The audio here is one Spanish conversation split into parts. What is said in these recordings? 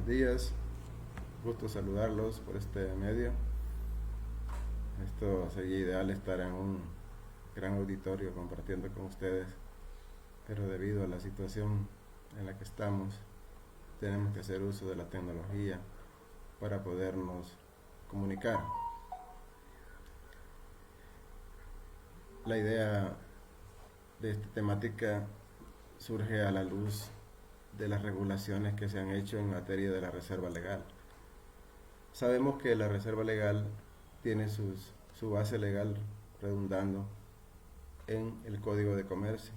días, gusto saludarlos por este medio. Esto sería ideal estar en un gran auditorio compartiendo con ustedes, pero debido a la situación en la que estamos, tenemos que hacer uso de la tecnología para podernos comunicar. La idea de esta temática surge a la luz de las regulaciones que se han hecho en materia de la reserva legal. Sabemos que la reserva legal tiene su base legal redundando en el Código de Comercio,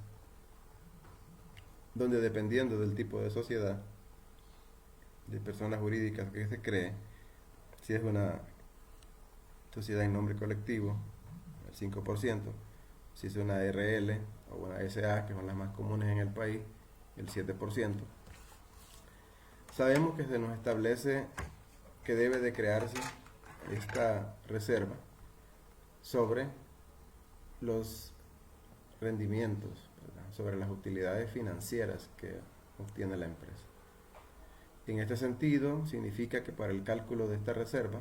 donde dependiendo del tipo de sociedad, de personas jurídicas que se cree, si es una sociedad en nombre colectivo, el 5%, si es una RL o una SA, que son las más comunes en el país, el 7%. Sabemos que se nos establece que debe de crearse esta reserva sobre los rendimientos, ¿verdad?, sobre las utilidades financieras que obtiene la empresa. En este sentido, significa que para el cálculo de esta reserva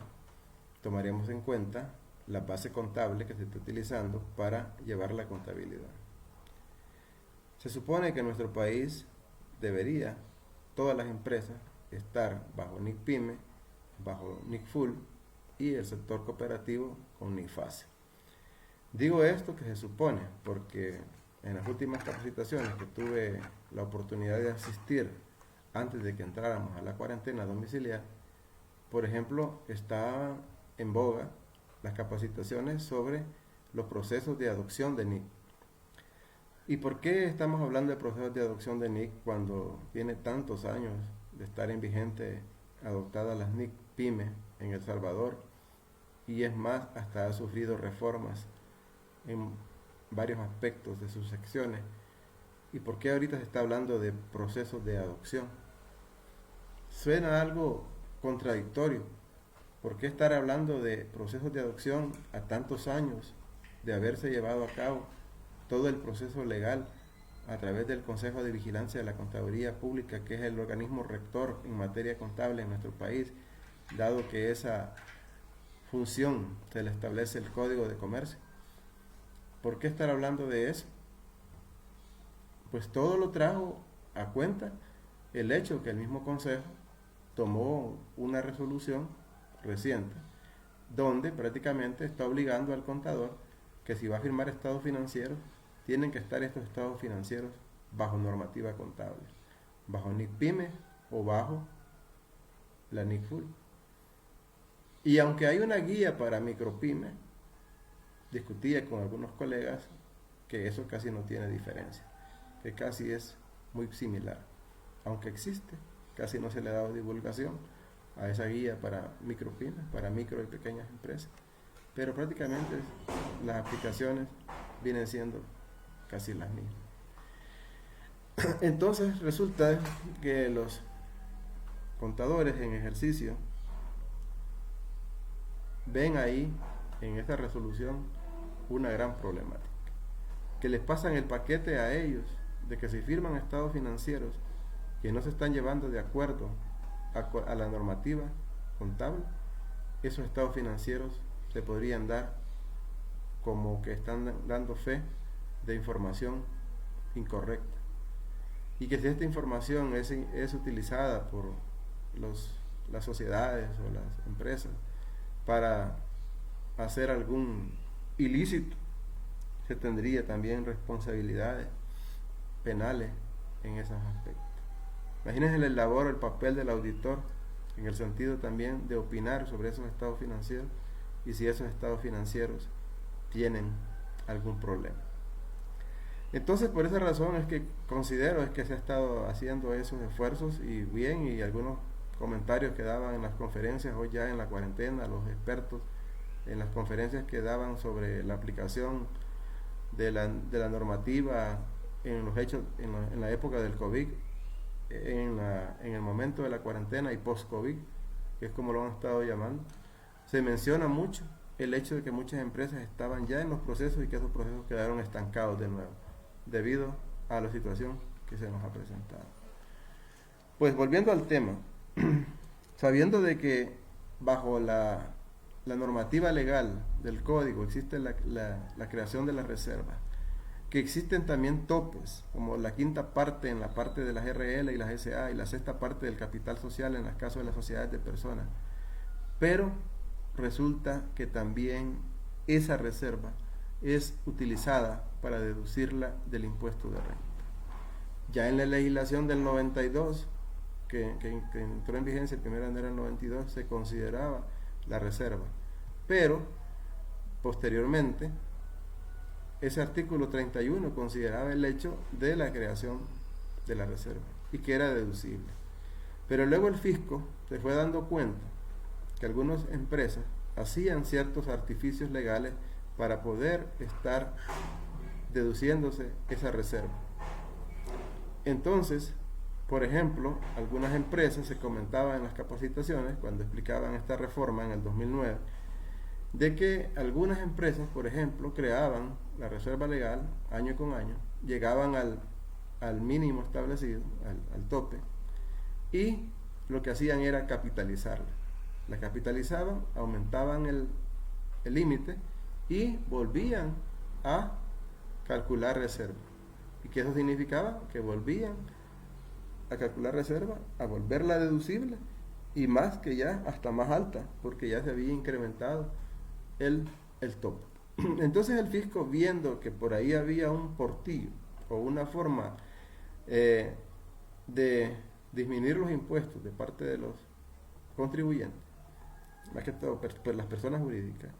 tomaremos en cuenta la base contable que se está utilizando para llevar la contabilidad. Se supone que en nuestro país debería todas las empresas estar bajo NIC PYME, bajo NIC Full y el sector cooperativo con NIC Fácil. Digo esto que se supone porque en las últimas capacitaciones que tuve la oportunidad de asistir antes de que entráramos a la cuarentena domiciliar, por ejemplo, está en boga las capacitaciones sobre los procesos de adopción de NIC. ¿Y por qué estamos hablando de procesos de adopción de NIC cuando tiene tantos años de estar en vigente adoptadas las NIC PYME en El Salvador? Y es más, hasta ha sufrido reformas en varios aspectos de sus secciones. ¿Y por qué ahorita se está hablando de procesos de adopción? Suena algo contradictorio. ¿Por qué estar hablando de procesos de adopción a tantos años de haberse llevado a cabo todo el proceso legal a través del Consejo de Vigilancia de la Contaduría Pública, que es el organismo rector en materia contable en nuestro país, dado que esa función se le establece el Código de Comercio? ¿Por qué estar hablando de eso? Pues todo lo trajo a cuenta el hecho que el mismo Consejo tomó una resolución reciente donde prácticamente está obligando al contador que si va a firmar estados financieros, tienen que estar estos estados financieros bajo normativa contable, bajo NIC PYME o bajo la NIC Full. Y aunque hay una guía para micropyme, discutía con algunos colegas que eso casi no tiene diferencia, que casi es muy similar. Aunque existe, casi no se le ha dado divulgación a esa guía para micropymes, para micro y pequeñas empresas, pero prácticamente las aplicaciones vienen siendo casi las mismas. Entonces resulta que los contadores en ejercicio ven ahí en esta resolución una gran problemática, que les pasan el paquete a ellos de que si firman estados financieros que no se están llevando de acuerdo a la normativa contable, esos estados financieros se podrían dar como que están dando fe de información incorrecta, y que si esta información es utilizada por las sociedades o las empresas para hacer algún ilícito, se tendría también responsabilidades penales en esos aspectos. Imagínense el labor, el papel del auditor en el sentido también de opinar sobre esos estados financieros y si esos estados financieros tienen algún problema. Entonces, por esa razón es que considero es que se ha estado haciendo esos esfuerzos y bien, y algunos comentarios que daban en las conferencias hoy ya en la cuarentena, los expertos en las conferencias que daban sobre la aplicación de la normativa en los hechos en la época del COVID, en el momento de la cuarentena y post-COVID, que es como lo han estado llamando, se menciona mucho el hecho de que muchas empresas estaban ya en los procesos y que esos procesos quedaron estancados de nuevo, debido a la situación que se nos ha presentado. Pues volviendo al tema, sabiendo de que bajo la normativa legal del código existe la creación de la reserva, que existen también topes, como la quinta parte en la parte de las RL y las SA y la sexta parte del capital social en el caso de las sociedades de personas. Pero resulta que también esa reserva es utilizada para deducirla del impuesto de renta. Ya en la legislación del 92, que entró en vigencia el 1 de enero del 92, se consideraba la reserva. Pero, posteriormente, ese artículo 31 consideraba el hecho de la creación de la reserva y que era deducible. Pero luego el fisco se fue dando cuenta que algunas empresas hacían ciertos artificios legales para poder estar deduciéndose esa reserva. Entonces, por ejemplo, algunas empresas, se comentaba en las capacitaciones cuando explicaban esta reforma en el 2009, de que algunas empresas, por ejemplo, creaban la reserva legal año con año, llegaban al mínimo establecido, al tope, y lo que hacían era capitalizarla. La capitalizaban, aumentaban el límite y volvían a calcular reserva. ¿Y qué eso significaba? Que volvían a calcular reserva, a volverla deducible y más que ya, hasta más alta, porque ya se había incrementado el tope. Entonces el fisco, viendo que por ahí había un portillo o una forma de disminuir los impuestos de parte de los contribuyentes, más que todo por las personas jurídicas,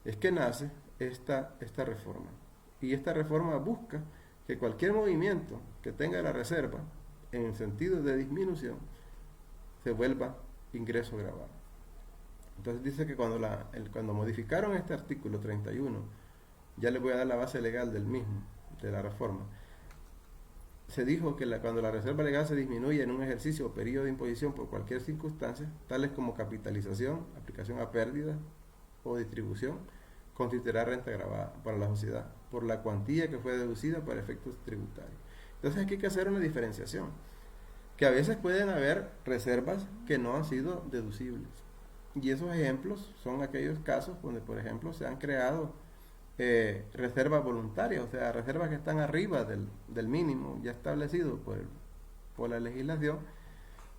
es que nace esta reforma. Y esta reforma busca que cualquier movimiento que tenga la reserva en el sentido de disminución se vuelva ingreso grabado. Entonces dice que cuando modificaron este artículo 31, ya les voy a dar la base legal del mismo, de la reforma, se dijo que cuando la reserva legal se disminuye en un ejercicio o periodo de imposición por cualquier circunstancia, tales como capitalización, aplicación a pérdida o distribución, constituirá renta gravada para la sociedad por la cuantía que fue deducida para efectos tributarios. Entonces aquí hay que hacer una diferenciación, que a veces pueden haber reservas que no han sido deducibles. Y esos ejemplos son aquellos casos donde, por ejemplo, se han creado reservas voluntarias, o sea, reservas que están arriba del mínimo ya establecido por la legislación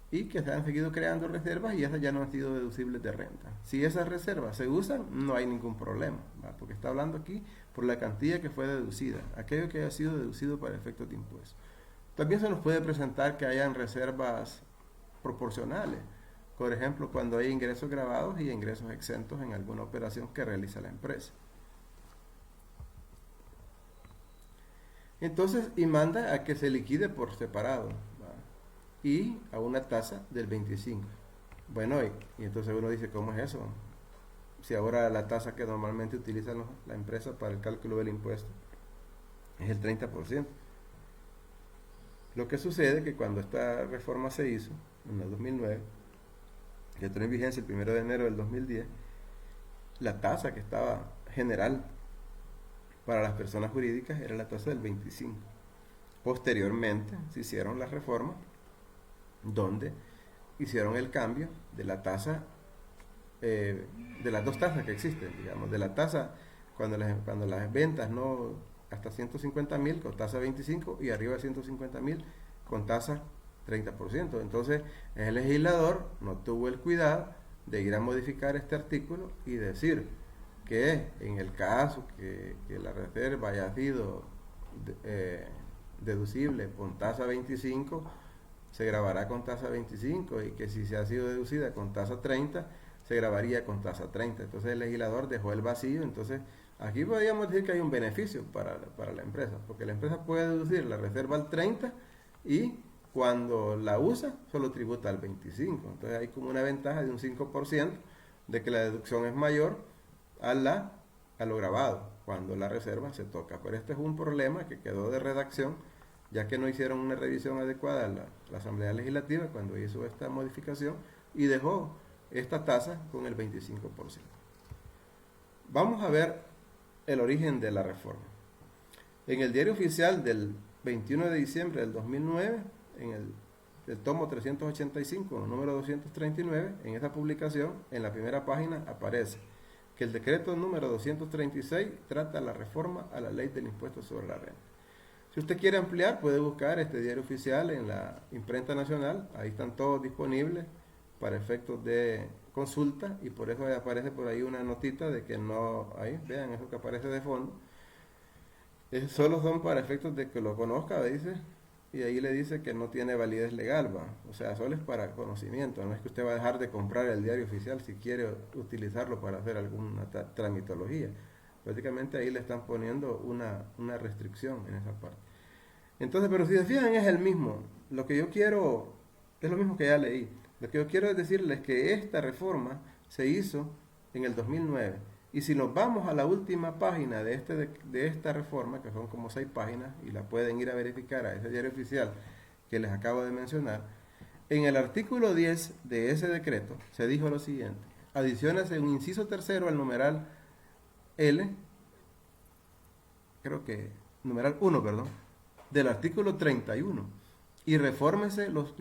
y que se han seguido creando reservas y esas ya no han sido deducibles de renta. Si esas reservas se usan, no hay ningún problema, ¿verdad? Porque está hablando aquí por la cantidad que fue deducida, aquello que haya sido deducido para efectos de impuesto. También se nos puede presentar que hayan reservas proporcionales, por ejemplo, cuando hay ingresos grabados y ingresos exentos en alguna operación que realiza la empresa. Entonces, y manda a que se liquide por separado, ¿verdad? Y a una tasa del 25. Bueno, y entonces uno dice, ¿cómo es eso? Si ahora la tasa que normalmente utiliza la empresa para el cálculo del impuesto es el 30%. Lo que sucede es que cuando esta reforma se hizo, en el 2009, que entró en vigencia el 1 de enero del 2010, la tasa que estaba general para las personas jurídicas era la tasa del 25. Posteriormente se hicieron las reformas donde hicieron el cambio de la tasa, de las dos tasas que existen, digamos, de la tasa cuando las ventas no hasta 150,000 con tasa 25 y arriba de 150,000 con tasa 30%. Entonces el legislador no tuvo el cuidado de ir a modificar este artículo y decir que en el caso que la reserva haya sido deducible con tasa 25, se grabará con tasa 25 y que si se ha sido deducida con tasa 30, se grabaría con tasa 30. Entonces el legislador dejó el vacío. Entonces aquí podríamos decir que hay un beneficio para la empresa, porque la empresa puede deducir la reserva al 30 y cuando la usa solo tributa al 25. Entonces hay como una ventaja de un 5% de que la deducción es mayor a lo grabado cuando la reserva se toca. Pero este es un problema que quedó de redacción, ya que no hicieron una revisión adecuada la Asamblea Legislativa cuando hizo esta modificación y dejó esta tasa con el 25%. Vamos a ver el origen de la reforma. En el diario oficial del 21 de diciembre del 2009, en el el tomo 385, número 239, en esa publicación, en la primera página aparece que el decreto número 236 trata la reforma a la ley del impuesto sobre la renta. Si usted quiere ampliar, puede buscar este diario oficial en la imprenta nacional, ahí están todos disponibles para efectos de consulta, y por eso aparece por ahí una notita de que no, ahí, vean eso que aparece de fondo, solo son para efectos de que lo conozca, dice, y ahí le dice que no tiene validez legal, va. O sea, solo es para conocimiento, no es que usted va a dejar de comprar el diario oficial si quiere utilizarlo para hacer alguna tramitología. Prácticamente ahí le están poniendo una restricción en esa parte. Entonces, pero si se fijan, es el mismo. Lo que yo quiero, es lo mismo que ya leí. Lo que yo quiero es decirles que esta reforma se hizo en el 2009. Y si nos vamos a la última página de esta reforma, que son como 6 páginas, y la pueden ir a verificar a ese diario oficial que les acabo de mencionar, en el artículo 10 de ese decreto se dijo lo siguiente: adiciónase un inciso tercero al numeral L, creo que numeral 1, perdón, del artículo 31, y refórmese los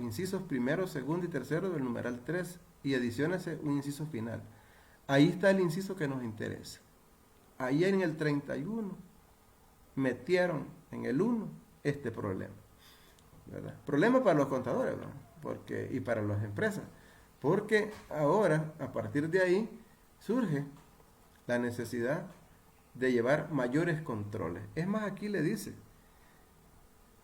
incisos primero, segundo y tercero del numeral 3, y adiciónese un inciso final. Ahí está el inciso que nos interesa. Ahí en el 31 metieron en el 1 este problema, ¿verdad? Problema para los contadores, ¿verdad? Y para las empresas, porque ahora, a partir de ahí, surge la necesidad de llevar mayores controles. Es más, aquí le dice: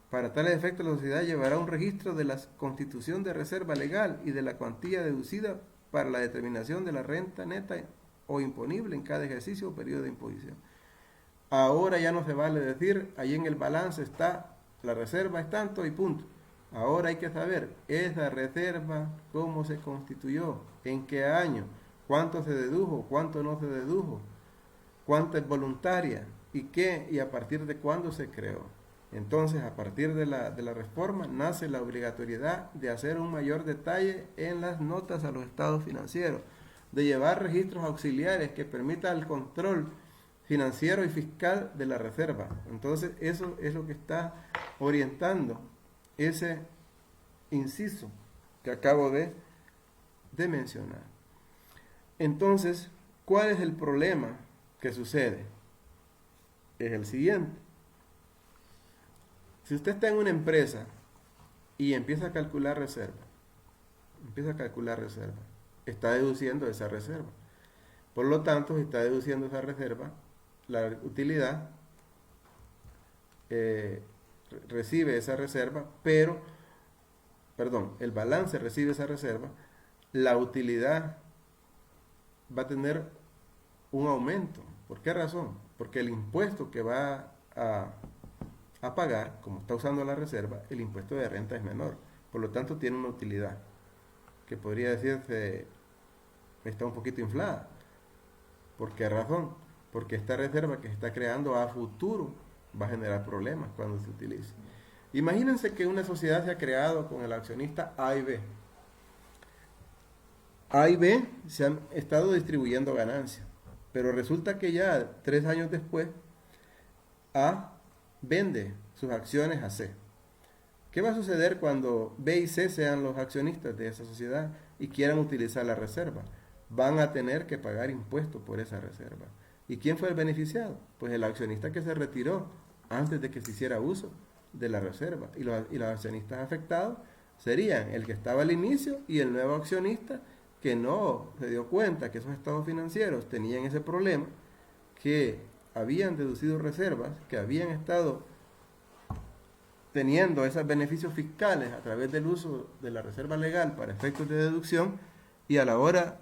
para tales efectos, la sociedad llevará un registro de la constitución de reserva legal y de la cuantía deducida para la determinación de la renta neta o imponible en cada ejercicio o periodo de imposición. Ahora ya no se vale decir, ahí en el balance está, la reserva es tanto y punto. Ahora hay que saber, esa reserva, cómo se constituyó, en qué año, cuánto se dedujo, cuánto no se dedujo, cuánto es voluntaria y a partir de cuándo se creó. Entonces, a partir de la reforma, nace la obligatoriedad de hacer un mayor detalle en las notas a los estados financieros, de llevar registros auxiliares que permitan el control financiero y fiscal de la reserva. Entonces, eso es lo que está orientando ese inciso que acabo de mencionar. Entonces, ¿cuál es el problema que sucede? Es el siguiente. Si usted está en una empresa y empieza a calcular reserva, está deduciendo esa reserva. Por lo tanto, si está deduciendo esa reserva, la utilidad recibe esa reserva, el balance recibe esa reserva, la utilidad va a tener un aumento. ¿Por qué razón? Porque el impuesto que va a pagar, como está usando la reserva, el impuesto de renta es menor. Por lo tanto, tiene una utilidad que podría decirse está un poquito inflada. ¿Por qué razón? Porque esta reserva que se está creando a futuro va a generar problemas cuando se utilice. Imagínense que una sociedad se ha creado con el accionista A y B. A y B se han estado distribuyendo ganancias, pero resulta que ya 3 años después, A vende sus acciones a C. ¿Qué va a suceder cuando B y C sean los accionistas de esa sociedad y quieran utilizar la reserva? Van a tener que pagar impuestos por esa reserva. ¿Y quién fue el beneficiado? Pues el accionista que se retiró antes de que se hiciera uso de la reserva. Y los accionistas afectados serían el que estaba al inicio y el nuevo accionista que no se dio cuenta que esos estados financieros tenían ese problema, que habían deducido reservas, que habían estado teniendo esos beneficios fiscales a través del uso de la reserva legal para efectos de deducción, y a la hora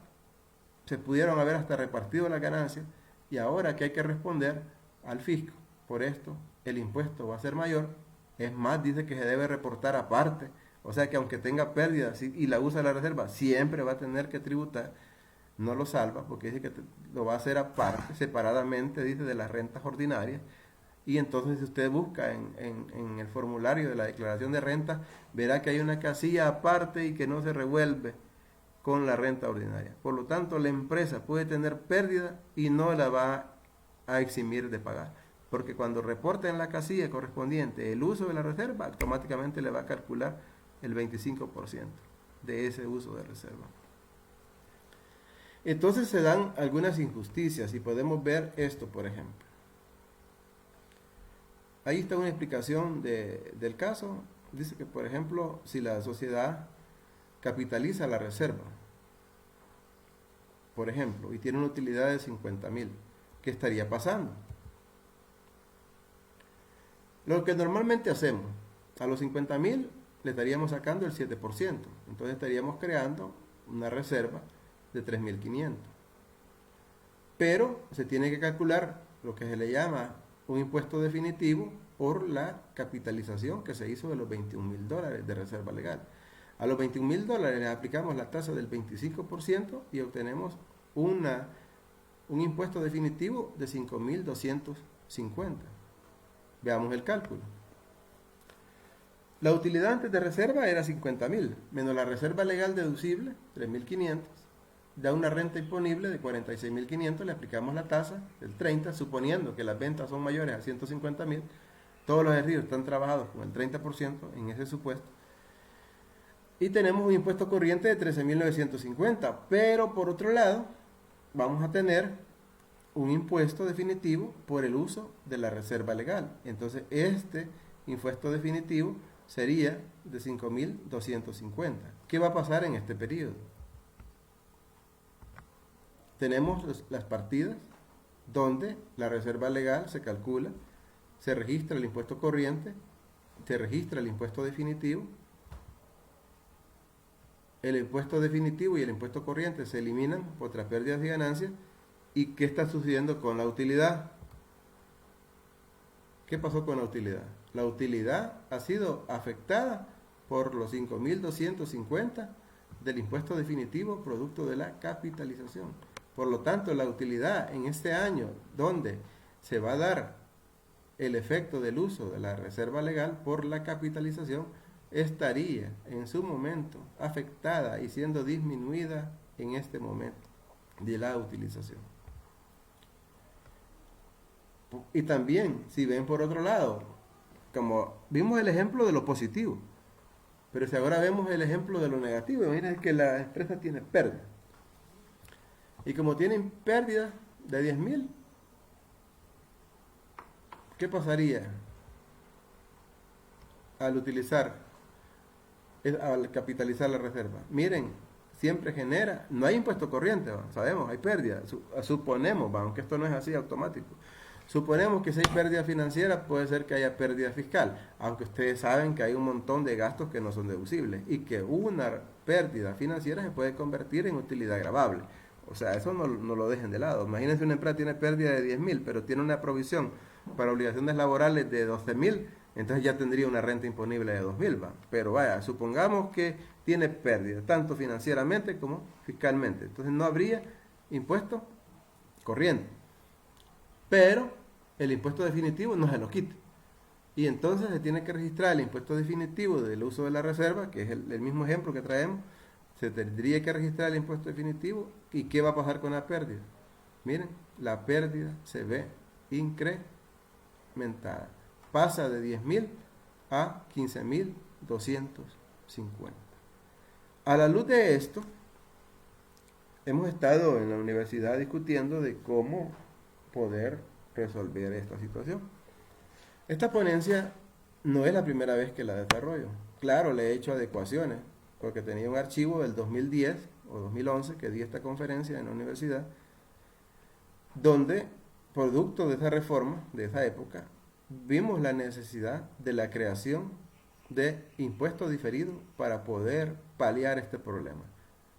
se pudieron haber hasta repartido las ganancias, y ahora que hay que responder al fisco por esto, el impuesto va a ser mayor. Es más, dice que se debe reportar aparte, o sea que aunque tenga pérdidas y la usa la reserva, siempre va a tener que tributar. No lo salva porque dice que lo va a hacer aparte, separadamente, dice, de las rentas ordinarias. Y entonces, si usted busca en el formulario de la declaración de renta, verá que hay una casilla aparte y que no se revuelve con la renta ordinaria. Por lo tanto, la empresa puede tener pérdida y no la va a eximir de pagar, porque cuando reporte en la casilla correspondiente el uso de la reserva, automáticamente le va a calcular el 25% de ese uso de reserva. Entonces se dan algunas injusticias y podemos ver esto, por ejemplo. Ahí está una explicación del caso. Dice que, por ejemplo, si la sociedad capitaliza la reserva, por ejemplo, y tiene una utilidad de 50,000, ¿qué estaría pasando? Lo que normalmente hacemos, a los 50,000 le estaríamos sacando el 7%, entonces estaríamos creando una reserva de 3,500. Pero se tiene que calcular lo que se le llama un impuesto definitivo por la capitalización que se hizo de los $21,000 de reserva legal. A los $21,000 le aplicamos la tasa del 25% y obtenemos un impuesto definitivo de 5,250. Veamos el cálculo. La utilidad antes de reserva era 50,000, menos la reserva legal deducible, 3,500, da una renta imponible de 46,500, le aplicamos la tasa del 30, suponiendo que las ventas son mayores a 150,000, todos los ejercicios están trabajados con el 30% en ese supuesto, y tenemos un impuesto corriente de 13,950, pero por otro lado, vamos a tener un impuesto definitivo por el uso de la reserva legal. Entonces, este impuesto definitivo sería de 5,250. ¿Qué va a pasar en este periodo? Tenemos las partidas donde la reserva legal se calcula, se registra el impuesto corriente, se registra el impuesto definitivo. El impuesto definitivo y el impuesto corriente se eliminan por otras pérdidas y ganancias. ¿Y qué está sucediendo con la utilidad? ¿Qué pasó con la utilidad? La utilidad ha sido afectada por los 5,250 del impuesto definitivo producto de la capitalización. Por lo tanto, la utilidad en este año donde se va a dar el efecto del uso de la reserva legal por la capitalización estaría en su momento afectada y siendo disminuida en este momento de la utilización. Y también, si ven por otro lado, como vimos el ejemplo de lo positivo, pero si ahora vemos el ejemplo de lo negativo, imagínense que la empresa tiene pérdida. Y como tienen pérdida de 10,000, ¿qué pasaría al capitalizar la reserva? Miren, siempre genera, no hay impuesto corriente, sabemos, hay pérdida, suponemos, aunque esto no es así automático. Suponemos que si hay pérdida financiera, puede ser que haya pérdida fiscal, aunque ustedes saben que hay un montón de gastos que no son deducibles y que una pérdida financiera se puede convertir en utilidad gravable. O sea, eso no lo dejen de lado. Imagínense una empresa tiene pérdida de 10,000, pero tiene una provisión para obligaciones laborales de 12,000, entonces ya tendría una renta imponible de 2,000, ¿va? Pero vaya, supongamos que tiene pérdida, tanto financieramente como fiscalmente. Entonces no habría impuesto corriente. Pero el impuesto definitivo no se lo quita. Y entonces se tiene que registrar el impuesto definitivo del uso de la reserva, que es el mismo ejemplo que traemos. Se tendría que registrar el impuesto definitivo. ¿Y qué va a pasar con la pérdida? Miren, la pérdida se ve incrementada. Pasa de 10,000 a 15,250. A la luz de esto, hemos estado en la universidad discutiendo de cómo poder resolver esta situación. Esta ponencia no es la primera vez que la desarrollo. Claro, le he hecho adecuaciones, porque tenía un archivo del 2010 o 2011 que di esta conferencia en la universidad, donde, producto de esa reforma, de esa época, vimos la necesidad de la creación de impuestos diferidos para poder paliar este problema.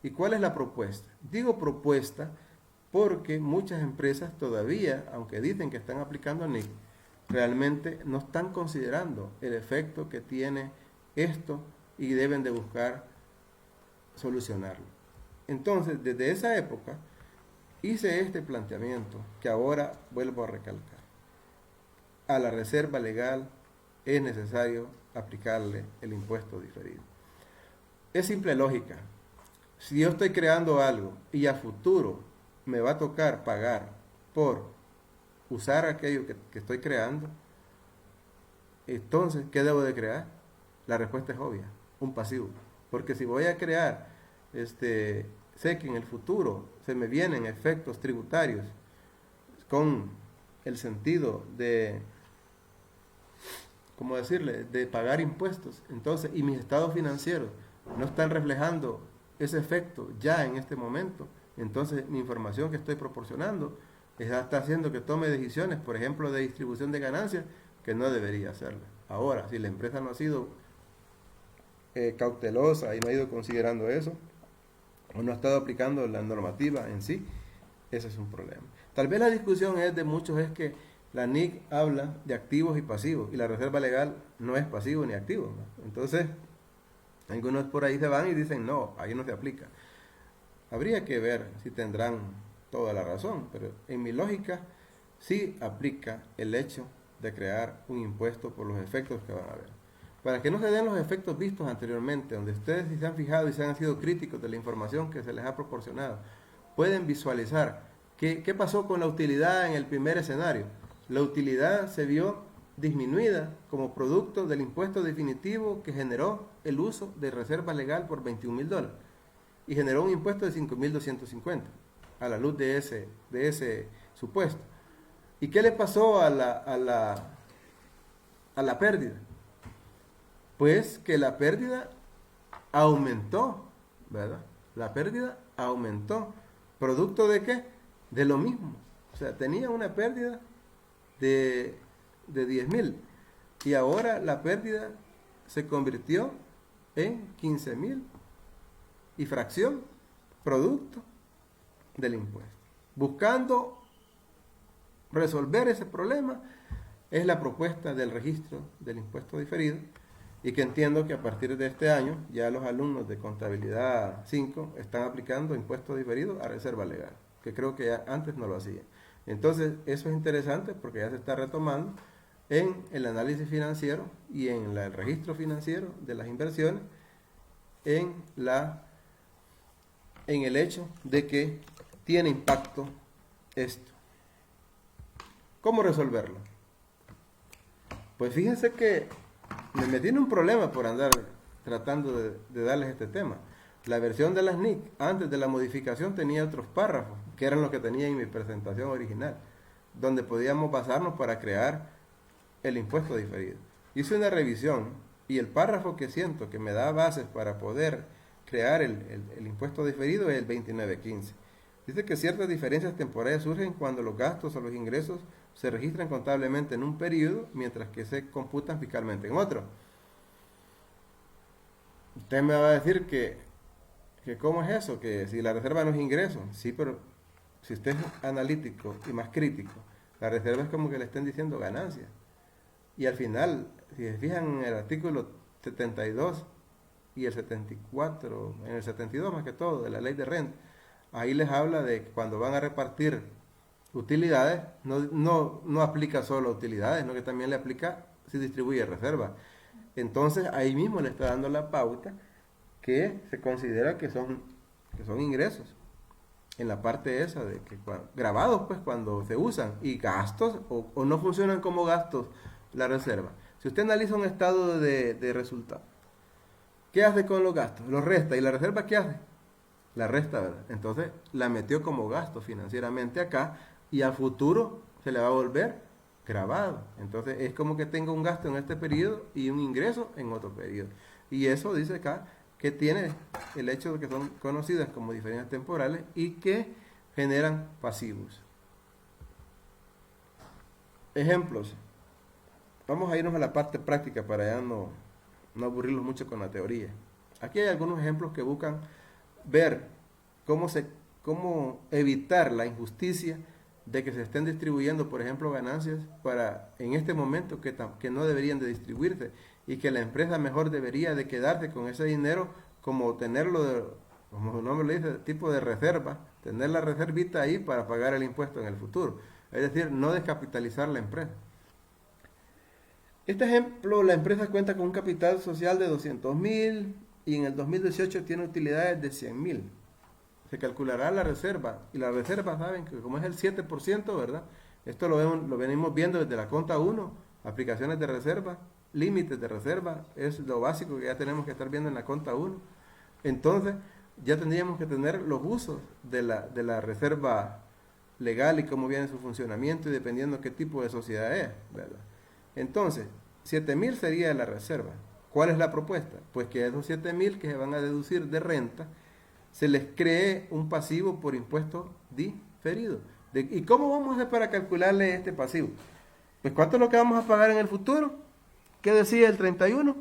¿Y cuál es la propuesta? Digo propuesta porque muchas empresas todavía, aunque dicen que están aplicando NIC, realmente no están considerando el efecto que tiene esto y deben de buscar solucionarlo. Entonces, desde esa época, hice este planteamiento que ahora vuelvo a recalcar. A la reserva legal es necesario aplicarle el impuesto diferido. Es simple lógica. Si yo estoy creando algo y a futuro me va a tocar pagar por usar aquello que estoy creando, entonces, ¿qué debo de crear? La respuesta es obvia. un pasivo. Porque si voy a crear, sé que en el futuro se me vienen efectos tributarios con el sentido de, ¿cómo decirle?, de pagar impuestos. Entonces, y mis estados financieros no están reflejando ese efecto ya en este momento. Entonces, mi información que estoy proporcionando está haciendo que tome decisiones, por ejemplo, de distribución de ganancias, que no debería hacerla. Ahora, si la empresa no ha sido cautelosa y no ha ido considerando eso, o no ha estado aplicando la normativa en sí, ese es un problema. Tal vez la discusión es de muchos es que la NIC habla de activos y pasivos, y la reserva legal no es pasivo ni activo, ¿no? Entonces, algunos por ahí se van y dicen, no, ahí no se aplica. Habría que ver si tendrán toda la razón, pero en mi lógica sí aplica el hecho de crear un impuesto por los efectos que van a haber. Para que no se den los efectos vistos anteriormente, donde ustedes si se han fijado y se han sido críticos de la información que se les ha proporcionado, pueden visualizar qué pasó con la utilidad en el primer escenario. La utilidad se vio disminuida como producto del impuesto definitivo que generó el uso de reserva legal por $21,000 y generó un impuesto de $5,250 a la luz de ese supuesto. ¿Y qué le pasó a la pérdida? Pues que la pérdida aumentó, ¿verdad? La pérdida aumentó. ¿Producto de qué? De lo mismo. O sea, tenía una pérdida de 10,000 y ahora la pérdida se convirtió en 15,000 y fracción, producto del impuesto. Buscando resolver ese problema es la propuesta del registro del impuesto diferido, y que entiendo que a partir de este año ya los alumnos de contabilidad 5 están aplicando impuesto diferido a reserva legal, que creo que ya antes no lo hacían. Entonces eso es interesante porque ya se está retomando en el análisis financiero y en el registro financiero de las inversiones, en el hecho de que tiene impacto esto. ¿Cómo resolverlo? Pues fíjense que me metí en un problema por andar tratando de darles este tema. La versión de las NIC antes de la modificación tenía otros párrafos, que eran los que tenía en mi presentación original, donde podíamos basarnos para crear el impuesto diferido. Hice una revisión y el párrafo que siento que me da bases para poder crear el impuesto diferido es el 2915. Dice que ciertas diferencias temporales surgen cuando los gastos o los ingresos se registran contablemente en un periodo, mientras que se computan fiscalmente en otro. Usted me va a decir que ¿cómo es eso? Que si la reserva no es ingreso. Sí, pero si usted es analítico y más crítico, la reserva es como que le estén diciendo ganancia. Y al final, si se fijan en el artículo 72 y el 74, en el 72 más que todo, de la ley de renta, ahí les habla de que cuando van a repartir utilidades, no aplica solo utilidades, sino que también le aplica si distribuye reserva. Entonces ahí mismo le está dando la pauta que se considera que son ingresos en la parte esa de que grabados pues cuando se usan, y gastos o no funcionan como gastos la reserva. Si usted analiza un estado de resultado, ¿qué hace con los gastos? Los resta. ¿Y la reserva qué hace? La resta, ¿verdad? Entonces la metió como gasto financieramente acá, y a futuro se le va a volver grabado. Entonces es como que tenga un gasto en este periodo y un ingreso en otro periodo. Y eso dice acá que tiene el hecho de que son conocidas como diferencias temporales y que generan pasivos. Ejemplos. Vamos a irnos a la parte práctica para ya no aburrirlos mucho con la teoría. Aquí hay algunos ejemplos que buscan ver cómo evitar la injusticia de que se estén distribuyendo, por ejemplo, ganancias en este momento que no deberían de distribuirse, y que la empresa mejor debería de quedarse con ese dinero, como tenerlo, como su nombre le dice, tipo de reserva, tener la reservita ahí para pagar el impuesto en el futuro. Es decir, no descapitalizar la empresa. Este ejemplo, la empresa cuenta con un capital social de 200,000 y en el 2018 tiene utilidades de 100,000. Se calculará la reserva, y la reserva, saben que como es el 7%, ¿verdad? Esto lo venimos viendo desde la conta 1, aplicaciones de reserva, límites de reserva, es lo básico que ya tenemos que estar viendo en la conta 1. Entonces, ya tendríamos que tener los usos de la reserva legal y cómo viene su funcionamiento y dependiendo qué tipo de sociedad es, ¿verdad? Entonces, 7.000 sería la reserva. ¿Cuál es la propuesta? Pues que a esos 7.000 que se van a deducir de renta, se les cree un pasivo por impuesto diferido. ¿Y cómo vamos a hacer para calcularle este pasivo? Pues ¿cuánto es lo que vamos a pagar en el futuro? ¿Qué decía el 31?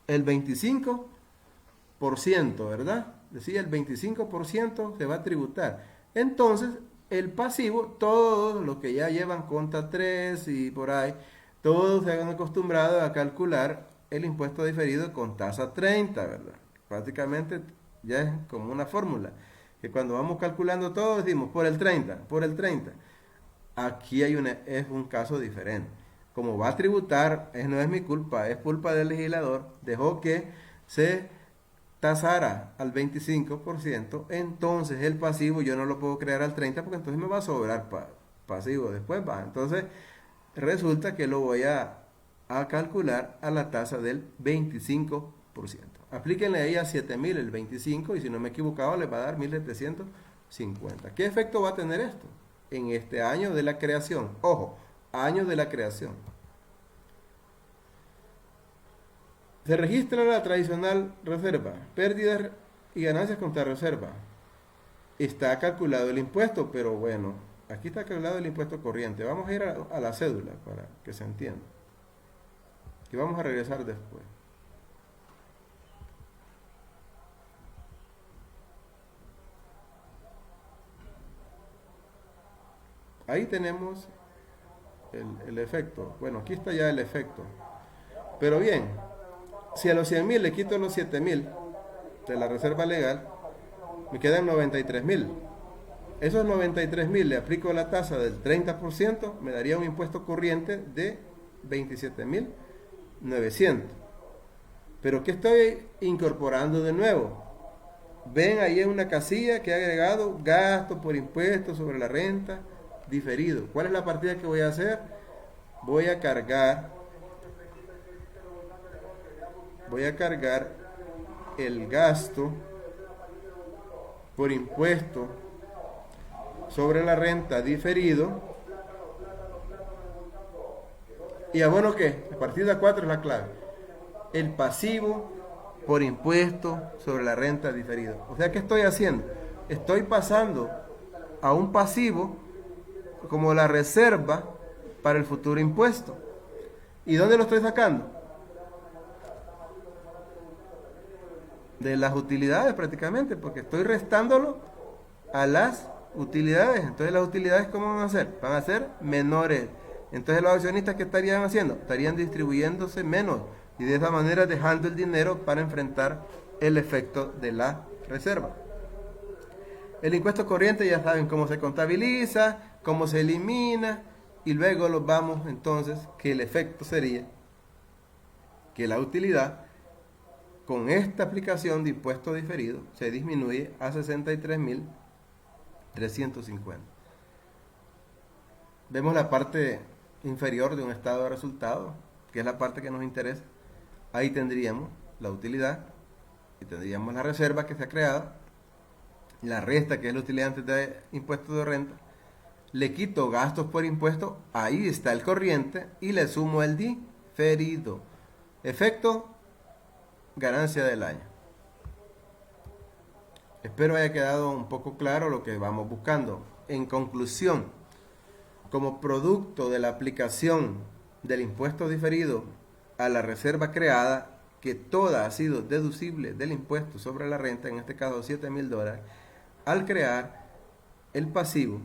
El 25%, ¿verdad? Decía el 25% se va a tributar. Entonces, el pasivo, todos los que ya llevan conta 3 y por ahí, todos se han acostumbrado a calcular el impuesto diferido con tasa 30, ¿verdad? Prácticamente ya es como una fórmula, que cuando vamos calculando todo decimos por el 30, por el 30. Aquí es un caso diferente. Como va a tributar, no es mi culpa, es culpa del legislador, dejó que se tasara al 25%, entonces el pasivo yo no lo puedo crear al 30% porque entonces me va a sobrar pasivo después va. Entonces resulta que lo voy a calcular a la tasa del 25%. Aplíquenle ahí a 7.000 el 25 y si no me he equivocado les va a dar 1.750. ¿Qué efecto va a tener esto? En este año de la creación. Ojo, año de la creación. Se registra la tradicional reserva, pérdidas y ganancias contra reserva. Está calculado el impuesto, pero bueno, aquí está calculado el impuesto corriente. Vamos a ir a la cédula para que se entienda. Y vamos a regresar después. Ahí tenemos el efecto. Bueno, aquí está ya el efecto. Pero bien, si a los 100.000 le quito los 7.000 de la reserva legal, me quedan 93.000. Esos 93.000 le aplico la tasa del 30%, me daría un impuesto corriente de 27.900. Pero ¿qué estoy incorporando de nuevo? Ven ahí en una casilla que he agregado gasto por impuestos sobre la renta diferido. ¿Cuál es la partida que voy a hacer? Voy a cargar el gasto por impuesto sobre la renta diferido. ¿Y abono qué? La partida 4 es la clave. El pasivo por impuesto sobre la renta diferido. O sea, ¿qué estoy haciendo? Estoy pasando a un pasivo como la reserva para el futuro impuesto. ¿Y dónde lo estoy sacando? De las utilidades prácticamente, porque estoy restándolo a las utilidades. Entonces las utilidades, ¿cómo van a ser? Van a ser menores. Entonces los accionistas, ¿qué estarían haciendo? Estarían distribuyéndose menos y de esa manera dejando el dinero para enfrentar el efecto de la reserva. El impuesto corriente ya saben cómo se contabiliza, cómo se elimina y luego los vamos entonces que el efecto sería que la utilidad con esta aplicación de impuesto diferido se disminuye a 63.350. Vemos la parte inferior de un estado de resultados, que es la parte que nos interesa. Ahí tendríamos la utilidad y tendríamos la reserva que se ha creado, la resta que es la utilidad antes de impuesto de renta, le quito gastos por impuesto, ahí está el corriente y le sumo el diferido. Efecto, ganancia del año. Espero haya quedado un poco claro lo que vamos buscando. En conclusión, como producto de la aplicación del impuesto diferido a la reserva creada, que toda ha sido deducible del impuesto sobre la renta, en este caso $7.000, al crear el pasivo,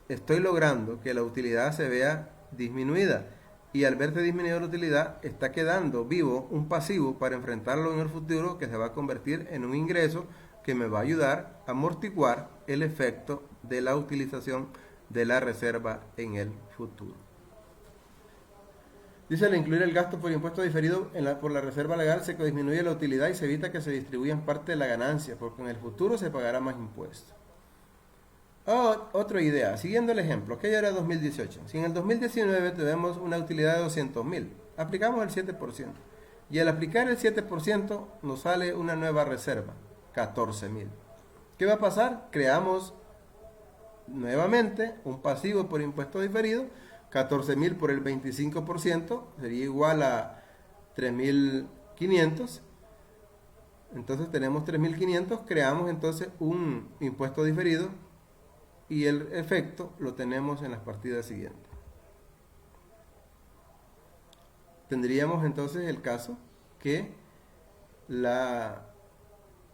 estoy logrando que la utilidad se vea disminuida. Y al verse disminuida la utilidad, está quedando vivo un pasivo para enfrentarlo en el futuro, que se va a convertir en un ingreso que me va a ayudar a amortiguar el efecto de la utilización de la reserva en el futuro. Dice, al incluir el gasto por impuesto diferido por la reserva legal, se disminuye la utilidad y se evita que se distribuya en parte de la ganancia, porque en el futuro se pagará más impuestos. Otra idea, siguiendo el ejemplo, que ya era 2018. Si en el 2019 tenemos una utilidad de 200.000, aplicamos el 7%. Y al aplicar el 7% nos sale una nueva reserva, 14.000. ¿Qué va a pasar? Creamos nuevamente un pasivo por impuesto diferido, 14.000 por el 25%, sería igual a 3.500. Entonces tenemos 3.500, creamos entonces un impuesto diferido y el efecto lo tenemos en las partidas siguientes. Tendríamos entonces el caso que la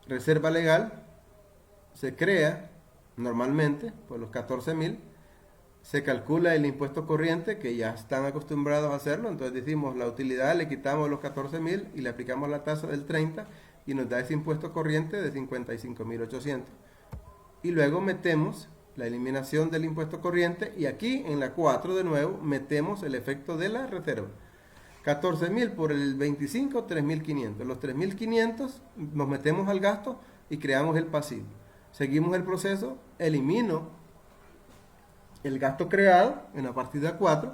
reserva legal se crea normalmente por los 14.000, se calcula el impuesto corriente, que ya están acostumbrados a hacerlo, entonces decimos la utilidad, le quitamos los 14.000 y le aplicamos la tasa del 30 y nos da ese impuesto corriente de 55.800. Y luego metemos la eliminación del impuesto corriente y aquí en la 4 de nuevo metemos el efecto de la reserva. 14.000 por el 25, 3.500. Los 3.500 nos metemos al gasto y creamos el pasivo. Seguimos el proceso, elimino el gasto creado en la partida 4,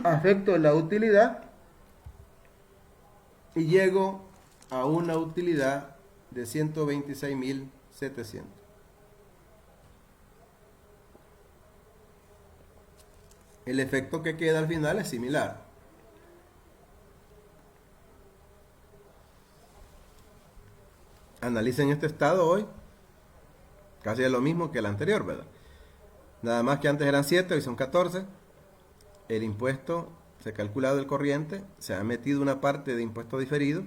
afecto la utilidad y llego a una utilidad de 126.700. El efecto que queda al final es similar. Analicen este estado hoy, casi es lo mismo que el anterior, ¿verdad? Nada más que antes eran 7, hoy son 14. El impuesto se ha calculado el corriente, se ha metido una parte de impuesto diferido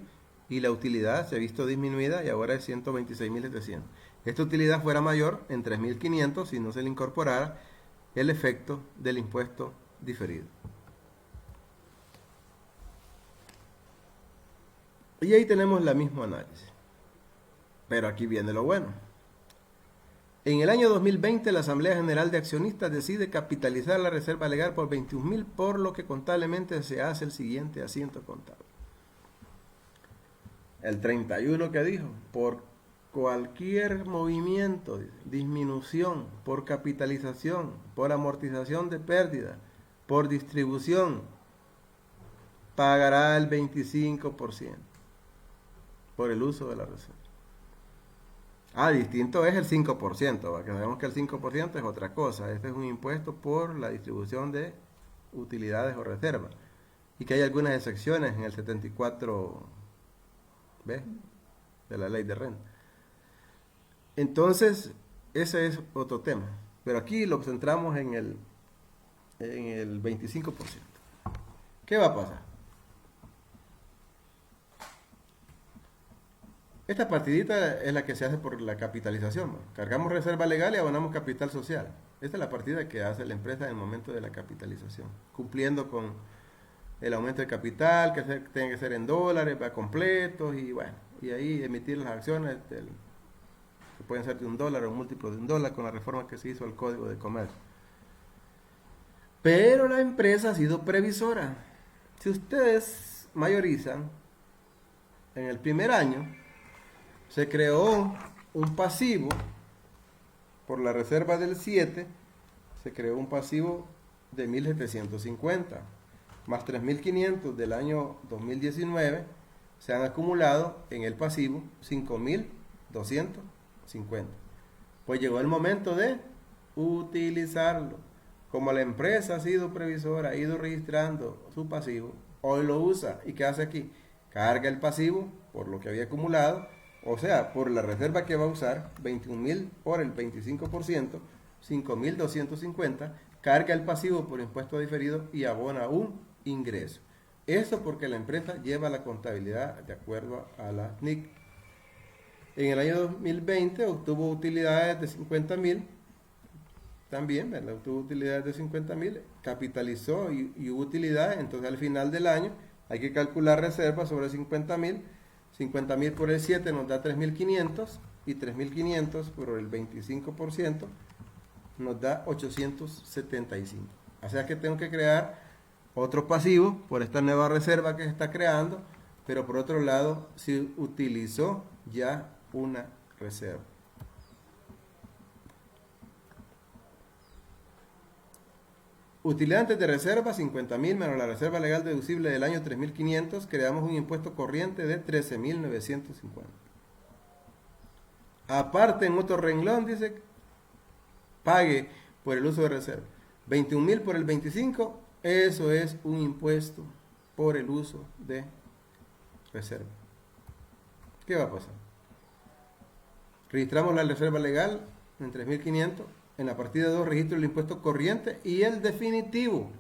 y la utilidad se ha visto disminuida y ahora es 126.700. Esta utilidad fuera mayor en 3.500 si no se le incorporara el efecto del impuesto diferido. Y ahí tenemos el mismo análisis. Pero aquí viene lo bueno. En el año 2020 la Asamblea General de Accionistas decide capitalizar la reserva legal por 21.000, por lo que contablemente se hace el siguiente asiento contable. El 31 que dijo, por cualquier movimiento, disminución, por capitalización, por amortización de pérdida, por distribución, pagará el 25% por el uso de la reserva. Distinto es el 5%, porque sabemos que el 5% es otra cosa. Este es un impuesto por la distribución de utilidades o reservas. Y que hay algunas excepciones en el 74B de la ley de renta. Entonces, ese es otro tema. Pero aquí lo centramos en el 25%. ¿Qué va a pasar? Esta partidita es la que se hace por la capitalización, ¿no? Cargamos reserva legal y abonamos capital social. Esta es la partida que hace la empresa en el momento de la capitalización, cumpliendo con el aumento de capital, que tiene que ser en dólares, para completos, y bueno, y ahí emitir las acciones, que pueden ser de $1 o múltiplo de $1 con la reforma que se hizo al Código de Comercio. Pero la empresa ha sido previsora. Si ustedes mayorizan, en el primer año, se creó un pasivo por la reserva del 7, se creó un pasivo de 1.750, más 3.500 del año 2019, se han acumulado en el pasivo 5.250. Pues llegó el momento de utilizarlo. Como la empresa ha sido previsora, ha ido registrando su pasivo, hoy lo usa. ¿Y qué hace aquí? Carga el pasivo por lo que había acumulado. O sea, por la reserva que va a usar, 21.000 por el 25%, 5.250, carga el pasivo por impuesto diferido y abona un ingreso. Eso porque la empresa lleva la contabilidad de acuerdo a la NIC. En el año 2020 obtuvo utilidades de 50.000, también, ¿verdad? Obtuvo utilidades de 50.000, capitalizó y hubo utilidades, entonces al final del año hay que calcular reservas sobre 50.000. 50.000 por el 7 nos da 3.500 y 3.500 por el 25% nos da 875. O sea que tengo que crear otro pasivo por esta nueva reserva que se está creando, pero por otro lado se utilizó ya una reserva. Utilidad antes de reserva, 50.000 menos la reserva legal deducible del año 3.500, creamos un impuesto corriente de 13.950. Aparte, en otro renglón dice, pague por el uso de reserva. 21.000 por el 25, eso es un impuesto por el uso de reserva. ¿Qué va a pasar? Registramos la reserva legal en 3.500. En la partida 2 registro el impuesto corriente y el definitivo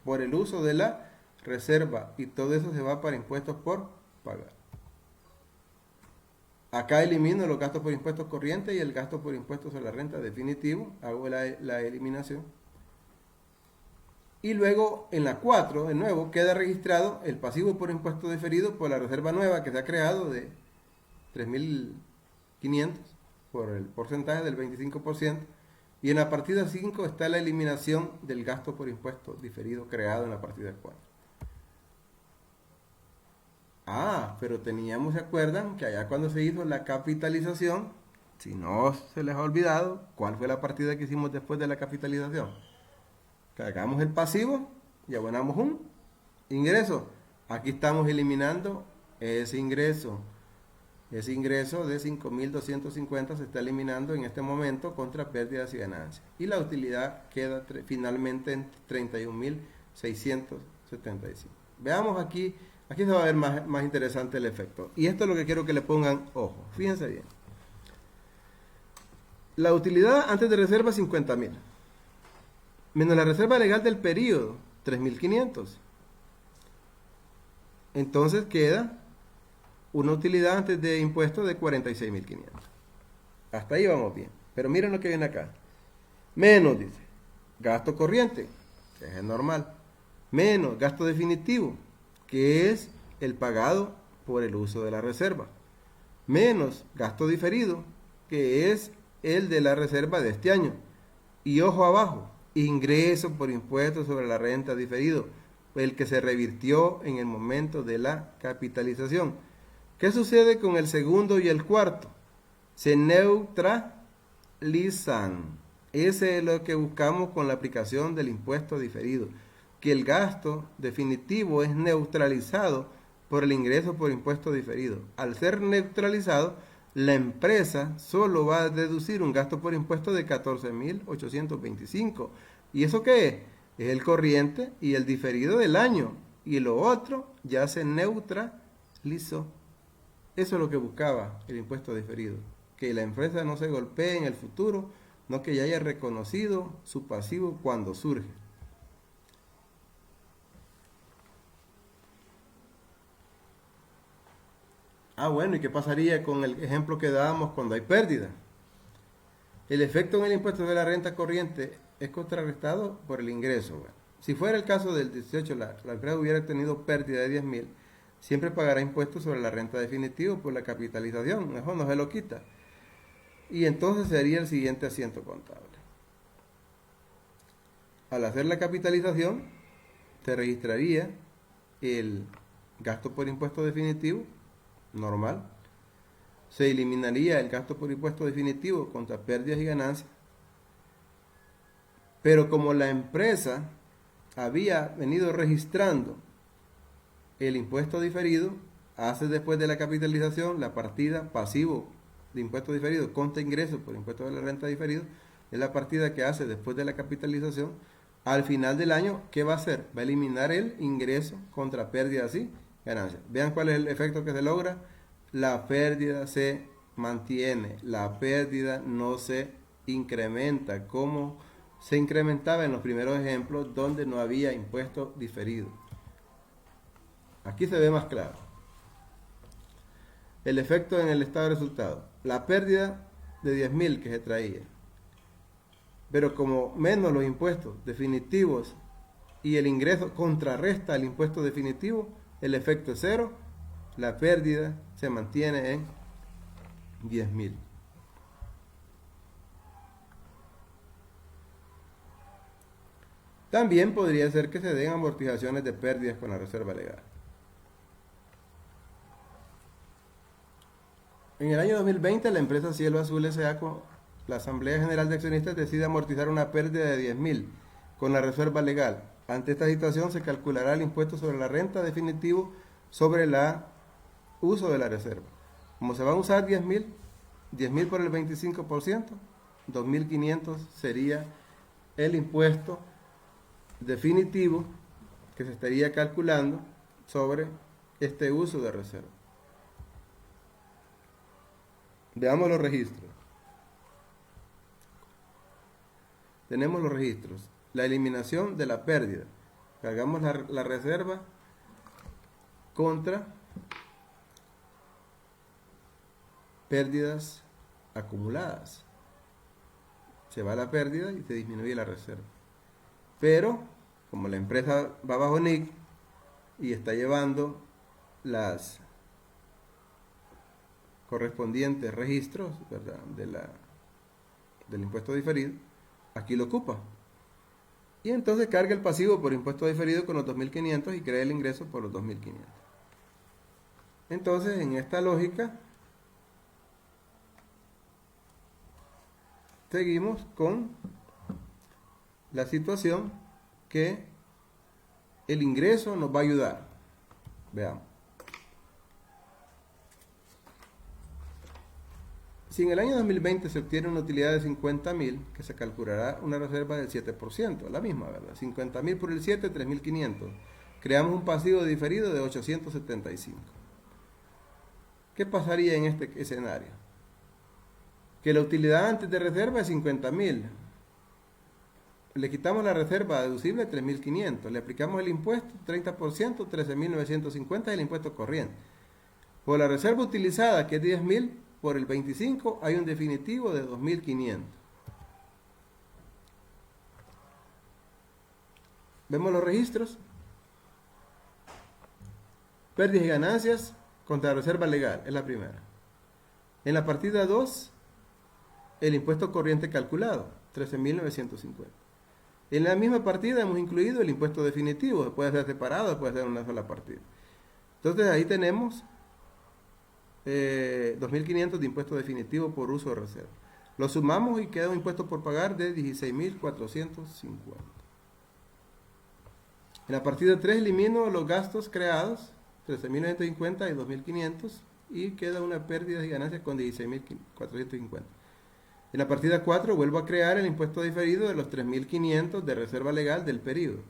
por el uso de la reserva. Y todo eso se va para impuestos por pagar. Acá elimino los gastos por impuestos corrientes y el gasto por impuestos sobre la renta definitivo. Hago la eliminación. Y luego en la 4, de nuevo, queda registrado el pasivo por impuesto diferido por la reserva nueva que se ha creado de 3.500 por el porcentaje del 25%. Y en la partida 5 está la eliminación del gasto por impuesto diferido creado en la partida 4. Pero teníamos, ¿se acuerdan? Que allá cuando se hizo la capitalización, si no se les ha olvidado, ¿cuál fue la partida que hicimos después de la capitalización? Cargamos el pasivo y abonamos un ingreso. Aquí estamos eliminando ese ingreso. Ese ingreso de 5.250 se está eliminando en este momento contra pérdidas y ganancias. Y la utilidad queda finalmente en 31.675. Veamos aquí se va a ver más interesante el efecto. Y esto es lo que quiero que le pongan ojo. Fíjense bien. La utilidad antes de reserva 50.000. Menos la reserva legal del periodo 3.500. Entonces queda una utilidad antes de impuestos de 46.500. Hasta ahí vamos bien. Pero miren lo que viene acá. Menos, dice, gasto corriente, que es normal. Menos gasto definitivo, que es el pagado por el uso de la reserva. Menos gasto diferido, que es el de la reserva de este año. Y ojo abajo, ingreso por impuestos sobre la renta diferido, el que se revirtió en el momento de la capitalización. ¿Qué sucede con el segundo y el cuarto? Se neutralizan. Ese es lo que buscamos con la aplicación del impuesto diferido, que el gasto definitivo es neutralizado por el ingreso por impuesto diferido. Al ser neutralizado, la empresa solo va a deducir un gasto por impuesto de 14.825. ¿Y eso qué es? Es el corriente y el diferido del año. Y lo otro ya se neutralizó. Eso es lo que buscaba el impuesto diferido. Que la empresa no se golpee en el futuro, no que ya haya reconocido su pasivo cuando surge. Bueno, ¿y qué pasaría con el ejemplo que dábamos cuando hay pérdida? El efecto en el impuesto de la renta corriente es contrarrestado por el ingreso. Bueno, si fuera el caso del 18, la empresa hubiera tenido pérdida de 10.000, siempre pagará impuestos sobre la renta definitiva por la capitalización. Mejor no se lo quita. Y entonces sería el siguiente asiento contable. Al hacer la capitalización, se registraría el gasto por impuesto definitivo normal. Se eliminaría el gasto por impuesto definitivo contra pérdidas y ganancias. Pero como la empresa había venido registrando el impuesto diferido, hace después de la capitalización la partida pasivo de impuesto diferido contra ingresos por impuesto de la renta diferido, es la partida que hace después de la capitalización. Al final del año, ¿qué va a hacer? Va a eliminar el ingreso contra pérdidas y ganancias. Vean cuál es el efecto que se logra. La pérdida se mantiene, la pérdida no se incrementa como se incrementaba en los primeros ejemplos donde no había impuesto diferido. Aquí se ve más claro. El efecto en el estado de resultado. La pérdida de 10.000 que se traía. Pero como menos los impuestos definitivos y el ingreso contrarresta el impuesto definitivo, el efecto es cero. La pérdida se mantiene en 10.000. También podría ser que se den amortizaciones de pérdidas con la reserva legal. En el año 2020, la empresa Cielo Azul S.A. con la Asamblea General de Accionistas decide amortizar una pérdida de 10.000 con la reserva legal. Ante esta situación se calculará el impuesto sobre la renta definitivo sobre el uso de la reserva. Como se van a usar 10.000 por el 25%, 2.500 sería el impuesto definitivo que se estaría calculando sobre este uso de reserva. Veamos los registros. Tenemos los registros. La eliminación de la pérdida. Cargamos la reserva contra pérdidas acumuladas. Se va la pérdida y se disminuye la reserva. Pero, como la empresa va bajo NIC y está llevando las correspondientes registros, ¿verdad?, del impuesto diferido, aquí lo ocupa. Y entonces carga el pasivo por impuesto diferido con los 2.500 y crea el ingreso por los 2.500. Entonces, en esta lógica, seguimos con la situación que el ingreso nos va a ayudar. Veamos. Si en el año 2020 se obtiene una utilidad de 50.000, que se calculará una reserva del 7%, la misma, ¿verdad? 50.000 por el 7, 3.500. Creamos un pasivo diferido de 875. ¿Qué pasaría en este escenario? Que la utilidad antes de reserva es 50.000. Le quitamos la reserva deducible 3.500. Le aplicamos el impuesto 30%, 13.950 es el impuesto corriente. Por la reserva utilizada, que es 10.000, por el 25 hay un definitivo de 2.500. Vemos los registros. Pérdidas y ganancias contra reserva legal, es la primera. En la partida 2, el impuesto corriente calculado, 13.950. En la misma partida hemos incluido el impuesto definitivo, puede ser separado, puede ser una sola partida. Entonces ahí tenemos 2.500 de impuesto definitivo por uso de reserva. Lo sumamos y queda un impuesto por pagar de 16.450. En la partida 3 elimino los gastos creados, 13.950 y 2.500, y queda una pérdida de ganancias con 16.450. En la partida 4 vuelvo a crear el impuesto diferido de los 3.500 de reserva legal del periodo.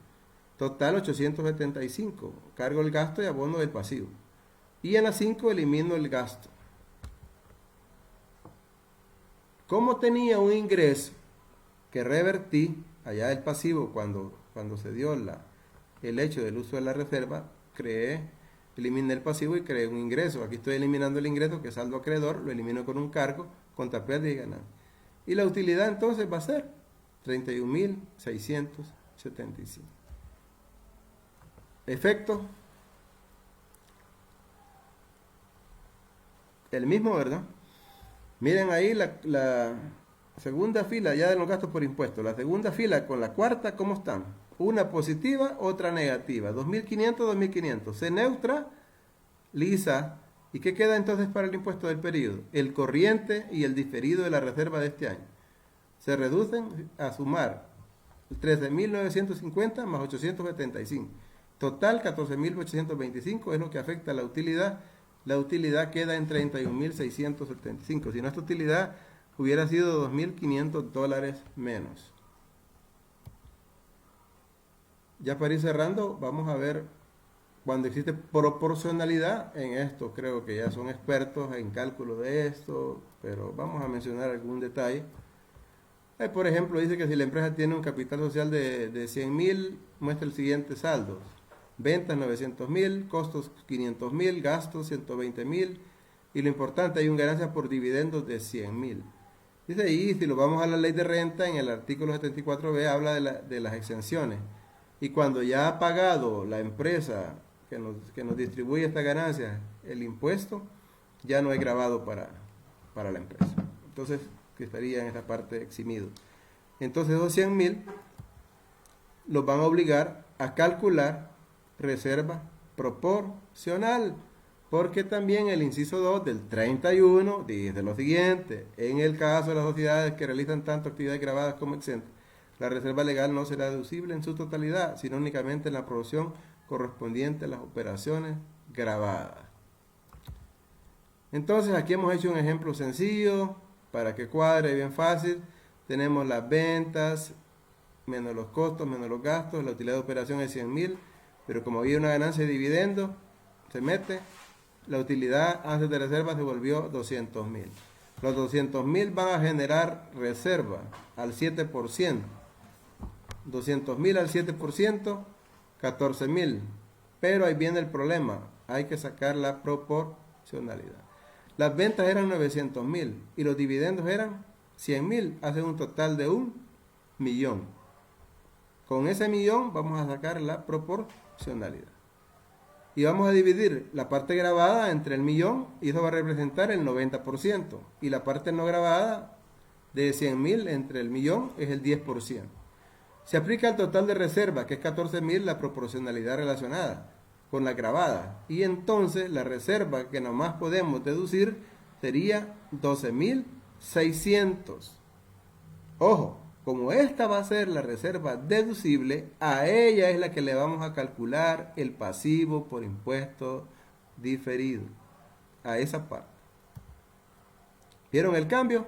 Total 875. Cargo el gasto y abono del pasivo. Y en la 5 elimino el gasto. Como tenía un ingreso que revertí allá del pasivo cuando se dio el hecho del uso de la reserva, eliminé el pasivo y creé un ingreso. Aquí estoy eliminando el ingreso, que es saldo acreedor, lo elimino con un cargo contra pérdida y ganancia. Y la utilidad entonces va a ser 31.675. Efecto. El mismo, ¿verdad? Miren ahí la segunda fila ya de los gastos por impuestos. La segunda fila con la cuarta, ¿cómo están? Una positiva, otra negativa. 2.500, 2.500. Se neutraliza. ¿Y qué queda entonces para el impuesto del periodo? El corriente y el diferido de la reserva de este año. Se reducen a sumar 13.950 más 875. Total 14.825 es lo que afecta a la utilidad. La utilidad queda en 31.675. Si nuestra utilidad hubiera sido $2.500 menos. Ya para ir cerrando, vamos a ver cuando existe proporcionalidad en esto. Creo que ya son expertos en cálculo de esto, pero vamos a mencionar algún detalle. Por ejemplo, dice que si la empresa tiene un capital social de 100.000, muestra el siguiente saldo. Ventas 900.000, costos 500.000, gastos 120.000 y lo importante, hay un ganancia por dividendos de 100.000. Dice ahí, si lo vamos a la ley de renta, en el artículo 74b habla de las exenciones. Y cuando ya ha pagado la empresa que nos distribuye esta ganancia el impuesto, ya no es gravado para la empresa. Entonces, que estaría en esta parte eximido. Entonces, esos 100.000 los van a obligar a calcular reserva proporcional, porque también el inciso 2 del 31 dice lo siguiente: en el caso de las sociedades que realizan tanto actividades grabadas como exentas, La reserva legal no será deducible en su totalidad, sino únicamente en la porción correspondiente a las operaciones grabadas. Entonces aquí hemos hecho un ejemplo sencillo para que cuadre bien fácil. Tenemos las ventas menos los costos menos los gastos. La utilidad de operación es 100.000, pero como había una ganancia de dividendo, se mete. La utilidad antes de reserva se volvió 200.000. Los 200.000 van a generar reserva al 7%. 200.000 al 7%, 14.000. Pero ahí viene el problema. Hay que sacar la proporcionalidad. Las ventas eran 900.000 y los dividendos eran 100.000. Hacen un total de 1.000.000. Con ese 1.000.000 vamos a sacar la proporcionalidad. Y vamos a dividir la parte grabada entre el 1.000.000 y eso va a representar el 90%. Y la parte no grabada de 100.000 entre el 1.000.000 es el 10%. Se aplica al total de reserva, que es 14.000, la proporcionalidad relacionada con la grabada. Y entonces la reserva que nomás podemos deducir sería 12.600. Ojo, como esta va a ser la reserva deducible, a ella es la que le vamos a calcular el pasivo por impuesto diferido. A esa parte. ¿Vieron el cambio?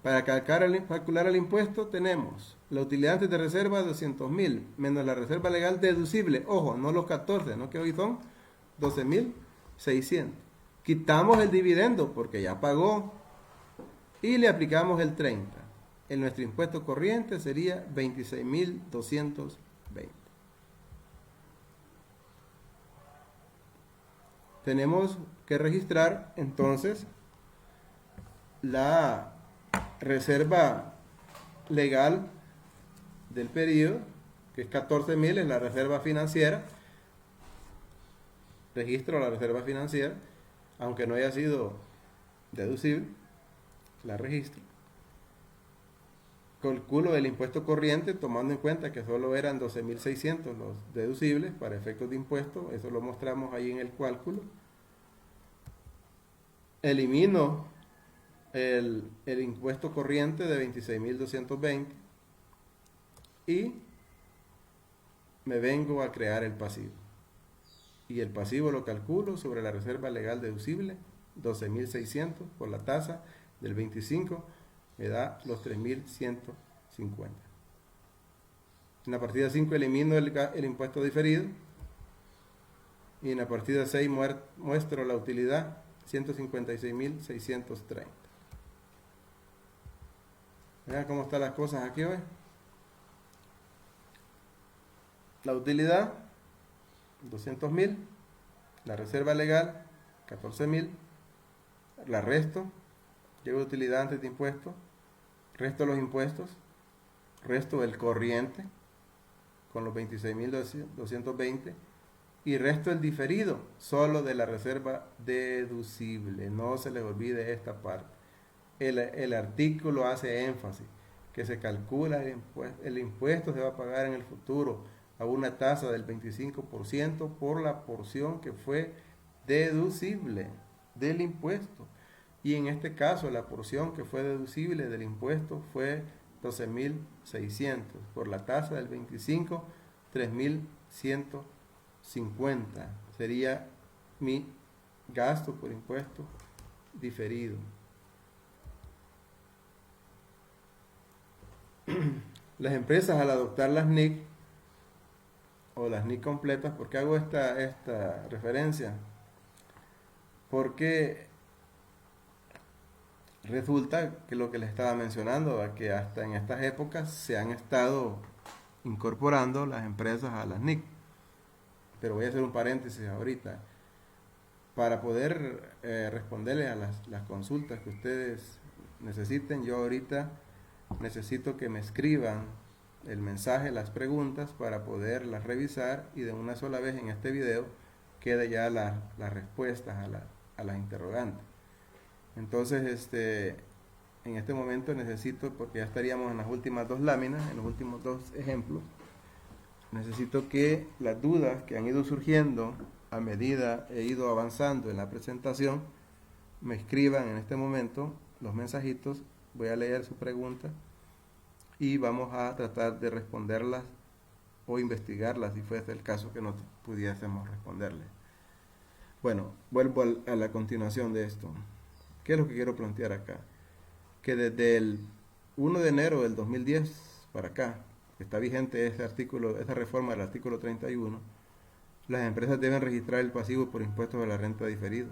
Para calcular el impuesto tenemos la utilidad antes de reserva 200.000 menos la reserva legal deducible. Ojo, no los 14, no que hoy son 12.600. Quitamos el dividendo porque ya pagó y le aplicamos el 30. En nuestro impuesto corriente sería 26.220. Tenemos que registrar entonces la reserva legal del periodo, que es 14.000, es la reserva financiera. Registro la reserva financiera, aunque no haya sido deducible, la registro. Calculo el impuesto corriente tomando en cuenta que solo eran 12.600 los deducibles para efectos de impuesto. Eso lo mostramos ahí en el cálculo. Elimino el impuesto corriente de 26.220 y me vengo a crear el pasivo. Y el pasivo lo calculo sobre la reserva legal deducible, 12.600 por la tasa del 25, me da los 3.150. En la partida 5 elimino el impuesto diferido y en la partida 6 muestro la utilidad, 156.630. Vean cómo están las cosas aquí hoy. La utilidad, 200.000. La reserva legal, 14.000. La resto. Llevo utilidad antes de impuestos. Resto los impuestos. Resto el corriente con los 26.220. Y resto el diferido, solo de la reserva deducible. No se les olvide esta parte. El artículo hace énfasis que se calcula el impuesto se va a pagar en el futuro a una tasa del 25% por la porción que fue deducible del impuesto. Y en este caso la porción que fue deducible del impuesto fue 12.600. Por la tasa del 25, 3.150. Sería mi gasto por impuesto diferido. Las empresas al adoptar las NIC o las NIC completas, ¿por qué hago esta referencia? Porque resulta que lo que les estaba mencionando, que hasta en estas épocas se han estado incorporando las empresas a las NIC. Pero voy a hacer un paréntesis ahorita. Para poder responderles a las consultas que ustedes necesiten, yo ahorita necesito que me escriban el mensaje, las preguntas, para poderlas revisar y de una sola vez en este video quede ya las respuestas a las interrogantes. Entonces, en este momento necesito, porque ya estaríamos en las últimas dos láminas, en los últimos dos ejemplos, necesito que las dudas que han ido surgiendo a medida he ido avanzando en la presentación, me escriban en este momento los mensajitos. Voy a leer su pregunta y vamos a tratar de responderlas o investigarlas si fuese el caso que no pudiésemos responderle. Bueno, vuelvo a la continuación de esto. ¿Qué es lo que quiero plantear acá? Que desde el 1 de enero del 2010 para acá, que está vigente ese artículo, esa reforma del artículo 31, las empresas deben registrar el pasivo por impuestos a la renta diferido.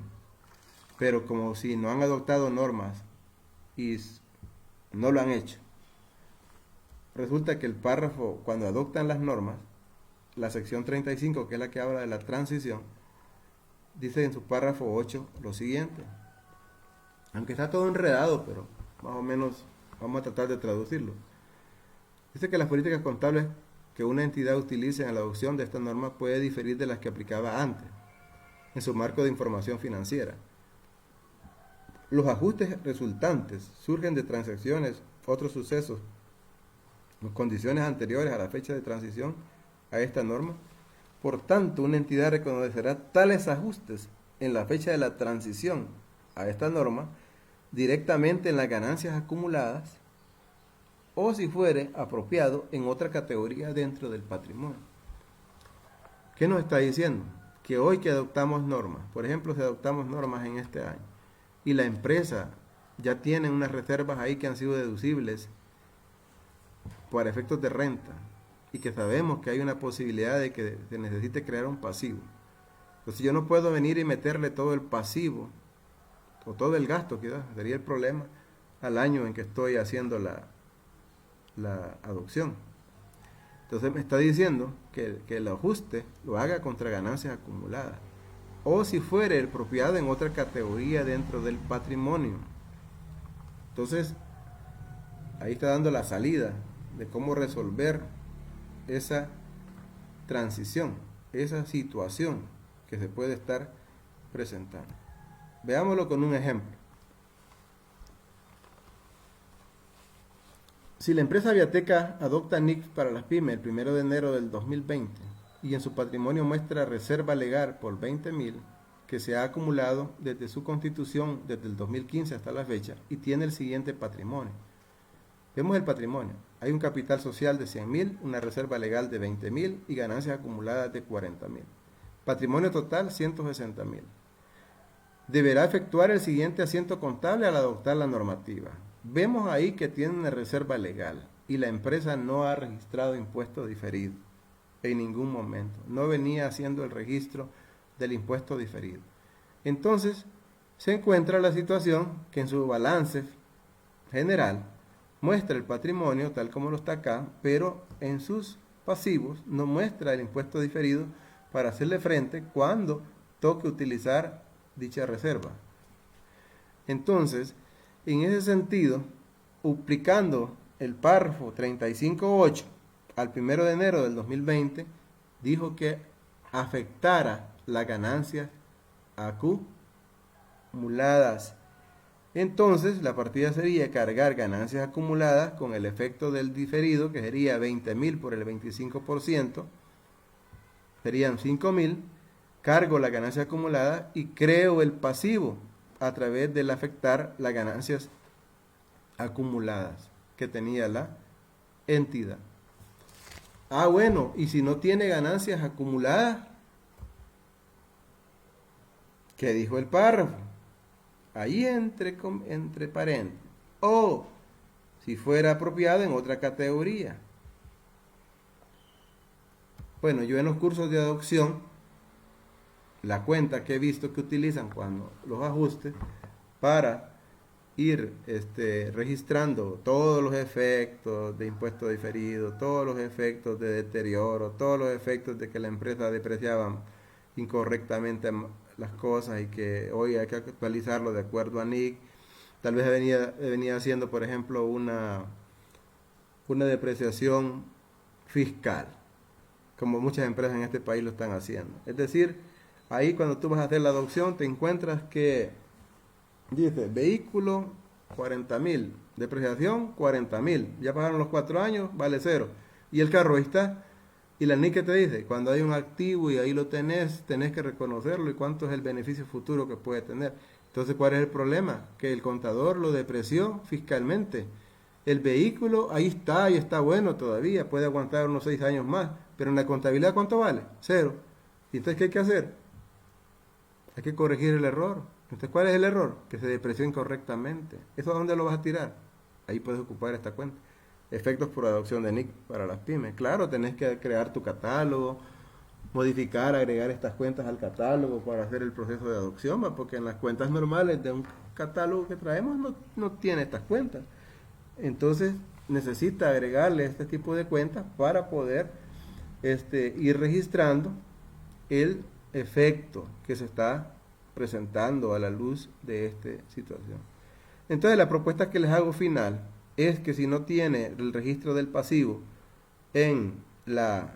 Pero como si no han adoptado normas y no lo han hecho, resulta que el párrafo, cuando adoptan las normas, la sección 35, que es la que habla de la transición, dice en su párrafo 8 lo siguiente. Aunque está todo enredado, pero más o menos vamos a tratar de traducirlo. Dice que las políticas contables que una entidad utilice en la adopción de esta norma puede diferir de las que aplicaba antes, en su marco de información financiera. Los ajustes resultantes surgen de transacciones, otros sucesos, o condiciones anteriores a la fecha de transición a esta norma. Por tanto, una entidad reconocerá tales ajustes en la fecha de la transición a esta norma directamente en las ganancias acumuladas o si fuere apropiado en otra categoría dentro del patrimonio. ¿Qué nos está diciendo? Que hoy que adoptamos normas, por ejemplo, si adoptamos normas en este año y la empresa ya tiene unas reservas ahí que han sido deducibles por efectos de renta y que sabemos que hay una posibilidad de que se necesite crear un pasivo. Entonces yo no puedo venir y meterle todo el pasivo o todo el gasto, quizás sería el problema, al año en que estoy haciendo la adopción. Entonces me está diciendo que el ajuste lo haga contra ganancias acumuladas o si fuere expropiado en otra categoría dentro del patrimonio. Entonces ahí está dando la salida de cómo resolver esa transición, esa situación que se puede estar presentando. Veámoslo con un ejemplo. Si la empresa Viateca adopta NIC para las pymes el 1 de enero del 2020 y en su patrimonio muestra reserva legal por 20.000 que se ha acumulado desde su constitución desde el 2015 hasta la fecha y tiene el siguiente patrimonio. Vemos el patrimonio. Hay un capital social de 100.000, una reserva legal de 20.000 y ganancias acumuladas de 40.000. Patrimonio total 160.000. Deberá efectuar el siguiente asiento contable al adoptar la normativa. Vemos ahí que tiene una reserva legal y la empresa no ha registrado impuesto diferido en ningún momento. No venía haciendo el registro del impuesto diferido. Entonces, se encuentra la situación que en su balance general muestra el patrimonio tal como lo está acá, pero en sus pasivos no muestra el impuesto diferido para hacerle frente cuando toque utilizar dicha reserva. Entonces, en ese sentido, aplicando el párrafo 35.8 al 1 de enero del 2020, dijo que afectara las ganancias acumuladas. Entonces, la partida sería cargar ganancias acumuladas con el efecto del diferido, que sería 20.000 por el 25%, serían 5.000, cargo la ganancia acumulada y creo el pasivo a través del afectar las ganancias acumuladas que tenía la entidad. Bueno, y si no tiene ganancias acumuladas, ¿qué dijo el párrafo? Ahí entre paréntesis. O si fuera apropiado en otra categoría. Bueno, yo en los cursos de adopción, la cuenta que he visto que utilizan cuando los ajustes para ir registrando todos los efectos de impuesto diferido, todos los efectos de deterioro, todos los efectos de que la empresa depreciaba incorrectamente las cosas y que hoy hay que actualizarlo de acuerdo a NIC. Tal vez venía haciendo, por ejemplo, una depreciación fiscal, como muchas empresas en este país lo están haciendo. Es decir, ahí cuando tú vas a hacer la adopción te encuentras que dice vehículo 40.000, depreciación 40.000, ya pasaron los 4 años, vale 0. Y el carro ahí está. Y la NIC te dice, cuando hay un activo y ahí lo tenés que reconocerlo y cuánto es el beneficio futuro que puede tener. Entonces, ¿cuál es el problema? Que el contador lo depreció fiscalmente El vehículo ahí está y está bueno todavía, puede aguantar unos 6 años más, pero en la contabilidad ¿cuánto vale? Cero. ¿Y entonces qué hay que hacer? Hay que corregir el error. Entonces, ¿cuál es el error? Que se depreció incorrectamente. ¿Eso a dónde lo vas a tirar? Ahí puedes ocupar esta cuenta. Efectos por adopción de NIC para las pymes. Claro, tenés que crear tu catálogo, modificar, agregar estas cuentas al catálogo para hacer el proceso de adopción, ¿va? Porque en las cuentas normales de un catálogo que traemos no tiene estas cuentas. Entonces necesita agregarle este tipo de cuentas para poder ir registrando el efecto que se está presentando a la luz de esta situación. Entonces la propuesta que les hago final es que si no tiene el registro del pasivo en la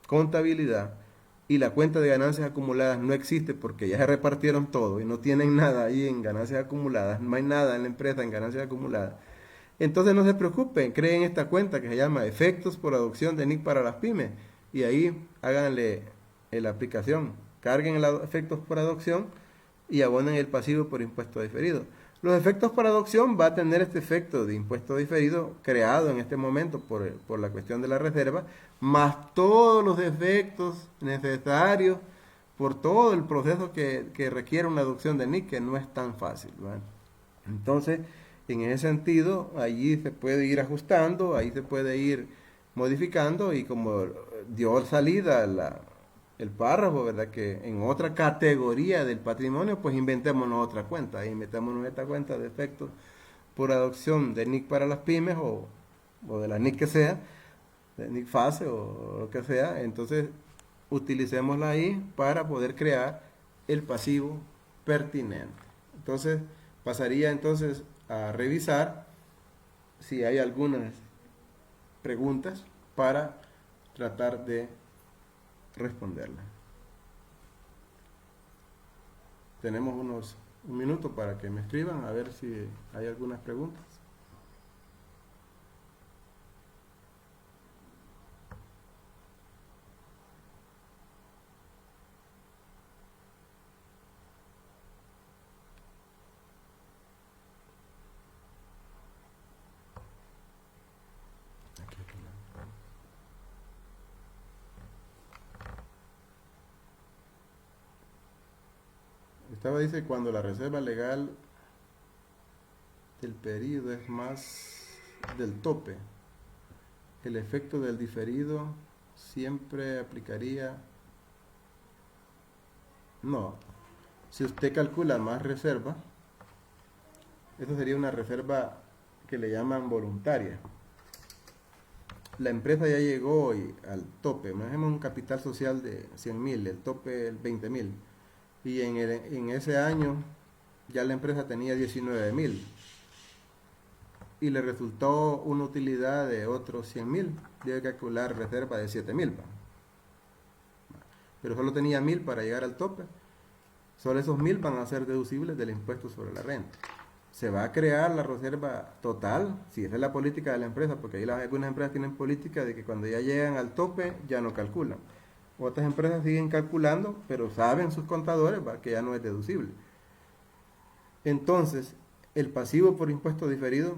contabilidad y la cuenta de ganancias acumuladas no existe porque ya se repartieron todo y no tienen nada ahí en ganancias acumuladas, no hay nada en la empresa en ganancias acumuladas, entonces no se preocupen, creen esta cuenta que se llama Efectos por Adopción de NIC para las pymes y ahí háganle la aplicación, carguen los efectos por adopción y abonen el pasivo por impuesto diferido. Los efectos por adopción va a tener este efecto de impuesto diferido creado en este momento por la cuestión de la reserva, más todos los efectos necesarios por todo el proceso que requiere una adopción de NIC, que no es tan fácil, ¿vale? Entonces, en ese sentido, allí se puede ir ajustando, ahí se puede ir modificando y como dio salida el párrafo, ¿verdad? Que en otra categoría del patrimonio, pues inventémonos otra cuenta, inventémonos esta cuenta de efectos por adopción de NIC para las pymes o de la NIC que sea, de NIC FASE o lo que sea, entonces utilicémosla ahí para poder crear el pasivo pertinente. Entonces pasaría entonces a revisar si hay algunas preguntas para tratar de responderla. Tenemos un minuto para que me escriban a ver si hay algunas preguntas. Dice, cuando la reserva legal del periodo es más del tope, el efecto del diferido siempre aplicaría. No, si usted calcula más reserva, eso sería una reserva que le llaman voluntaria. La empresa ya llegó al tope, manejemos un capital social de 100.000, el tope es 20.000. Y en ese año ya la empresa tenía 19.000 y le resultó una utilidad de otros 100.000, debe calcular reserva de 7.000, pero solo tenía 1.000 para llegar al tope. Solo esos 1.000 van a ser deducibles del impuesto sobre la renta. Se va a crear la reserva total, si esa es la política de la empresa, porque ahí algunas empresas tienen política de que cuando ya llegan al tope ya no calculan. Otras empresas siguen calculando, pero saben sus contadores, ¿va?, que ya no es deducible. Entonces, el pasivo por impuesto diferido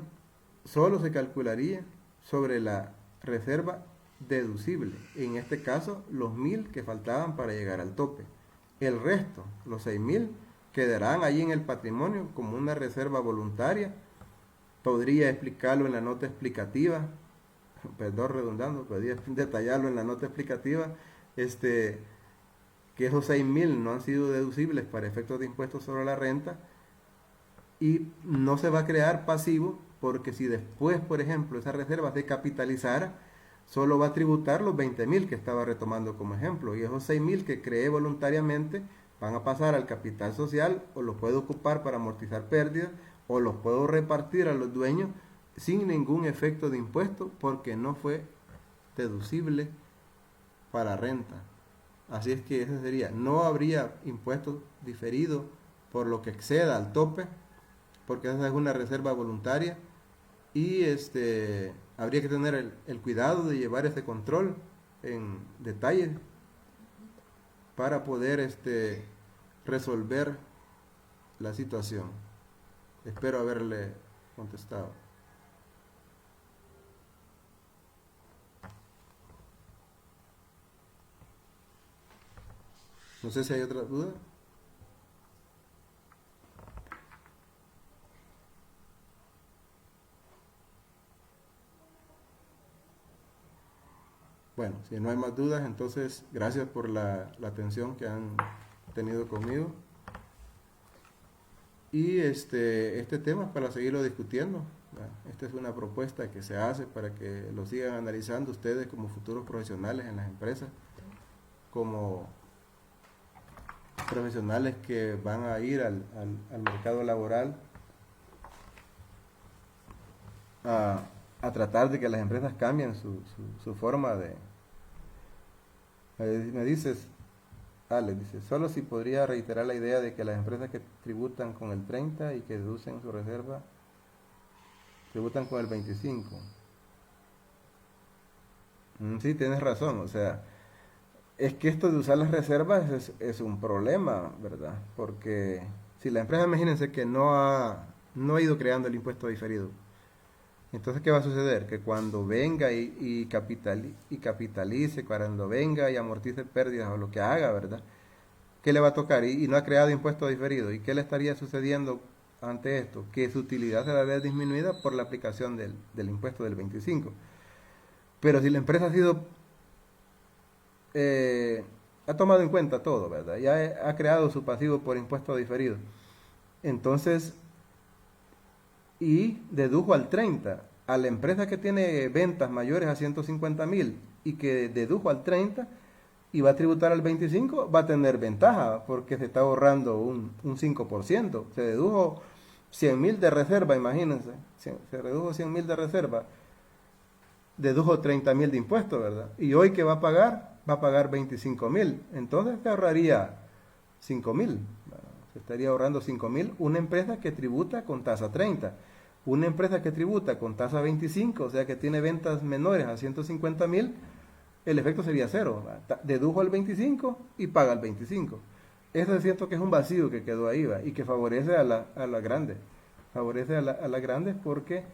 solo se calcularía sobre la reserva deducible. En este caso, los 1.000 que faltaban para llegar al tope. El resto, los 6.000, quedarán allí en el patrimonio como una reserva voluntaria. Podría explicarlo en la nota explicativa, perdón redundando, podría detallarlo en la nota explicativa, que esos 6.000 no han sido deducibles para efectos de impuestos sobre la renta y no se va a crear pasivo porque si después, por ejemplo, esa reserva se capitalizara, solo va a tributar los 20.000 que estaba retomando como ejemplo y esos 6.000 que creé voluntariamente van a pasar al capital social o los puedo ocupar para amortizar pérdidas o los puedo repartir a los dueños sin ningún efecto de impuesto porque no fue deducible para renta. Así es que ese sería, no habría impuestos diferidos por lo que exceda al tope, porque esa es una reserva voluntaria y habría que tener el cuidado de llevar ese control en detalle para poder resolver la situación. Espero haberle contestado. No sé si hay otra duda. Bueno, si no hay más dudas, entonces gracias por la atención que han tenido conmigo. Y este tema es para seguirlo discutiendo. Esta es una propuesta que se hace para que lo sigan analizando ustedes como futuros profesionales en las empresas, como profesionales que van a ir al mercado laboral a tratar de que las empresas cambien su forma de... Me dices, Ale, dice, solo si podría reiterar la idea de que las empresas que tributan con el 30 y que deducen su reserva, tributan con el 25. Sí, tienes razón, o sea, es que esto de usar las reservas es un problema, ¿verdad? Porque si la empresa, imagínense que no ha ido creando el impuesto diferido, entonces, ¿qué va a suceder? Que cuando venga y capitalice, cuando venga y amortice pérdidas o lo que haga, ¿verdad? ¿Qué le va a tocar? Y no ha creado impuesto diferido. ¿Y qué le estaría sucediendo ante esto? Que su utilidad se la ve disminuida por la aplicación del impuesto del 25. Pero si la empresa ha tomado en cuenta todo, ¿verdad? Ya ha creado su pasivo por impuesto diferido. Entonces, y dedujo al 30. A la empresa que tiene ventas mayores a 150,000 y que dedujo al 30 y va a tributar al 25, va a tener ventaja porque se está ahorrando un 5%. Se dedujo 100,000 de reserva, imagínense. Se redujo 100,000 de reserva. Dedujo 30,000 de impuestos, ¿verdad? Y hoy que va a pagar, 25,000. Entonces se ahorraría 5,000. Se estaría ahorrando 5,000 una empresa que tributa con tasa 30. Una empresa que tributa con tasa 25, o sea que tiene ventas menores a 150,000, el efecto sería cero. Dedujo al 25 y paga al 25. Eso es cierto que es un vacío que quedó ahí, ¿va? Y que favorece a la grande. Favorece a las grandes porque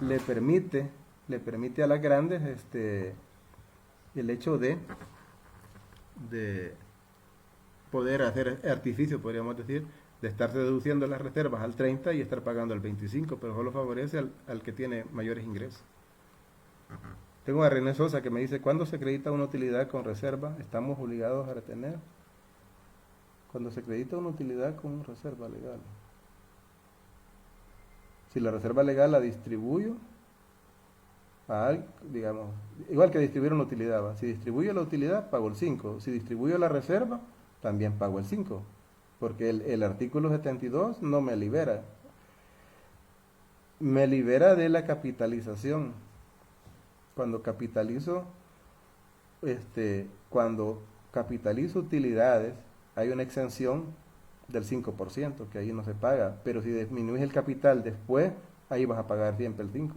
le permite a las grandes el hecho de poder hacer artificio, podríamos decir, de estarse deduciendo las reservas al 30 y estar pagando al 25, pero solo favorece al que tiene mayores ingresos. Tengo a René Sosa que me dice, ¿cuándo se acredita una utilidad con reserva? ¿Estamos obligados a retener? Cuando se acredita una utilidad con reserva legal. Si la reserva legal la distribuyo digamos, igual que distribuir una utilidad, ¿va? Si distribuyo la utilidad, pago el 5. Si distribuyo la reserva, también pago el 5. Porque el artículo 72 no me libera. Me libera de la capitalización. Cuando capitalizo utilidades, hay una exención del 5%, que ahí no se paga. Pero si disminuyes el capital después, ahí vas a pagar siempre el 5%.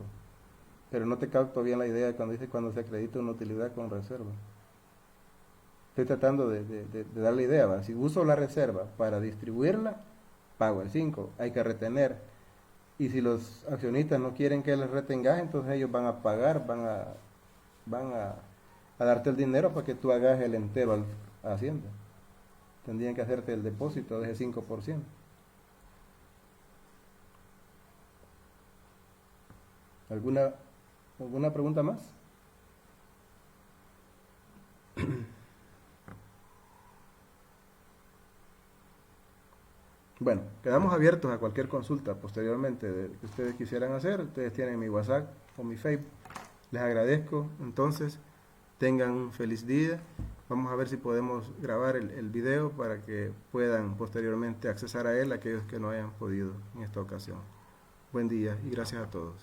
Pero no te capto bien la idea de cuando dice cuando se acredita una utilidad con reserva. Estoy tratando de dar la idea, ¿va? Si uso la reserva para distribuirla, pago el 5, hay que retener. Y si los accionistas no quieren que les retengas, entonces ellos van a pagar, van a darte el dinero para que tú hagas el entero a Hacienda. Tendrían que hacerte el depósito de ese 5%. ¿Alguna pregunta más? Bueno, quedamos abiertos a cualquier consulta posteriormente que ustedes quisieran hacer. Ustedes tienen mi WhatsApp o mi Facebook. Les agradezco. Entonces, tengan un feliz día. Vamos a ver si podemos grabar el video para que puedan posteriormente accesar a él aquellos que no hayan podido en esta ocasión. Buen día y gracias a todos.